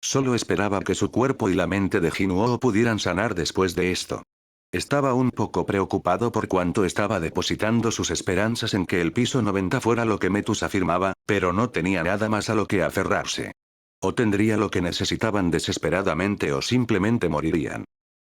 Solo esperaba que su cuerpo y la mente de Jinwoo pudieran sanar después de esto. Estaba un poco preocupado por cuanto estaba depositando sus esperanzas en que el piso 90 fuera lo que Metus afirmaba, pero no tenía nada más a lo que aferrarse. O tendría lo que necesitaban desesperadamente o simplemente morirían.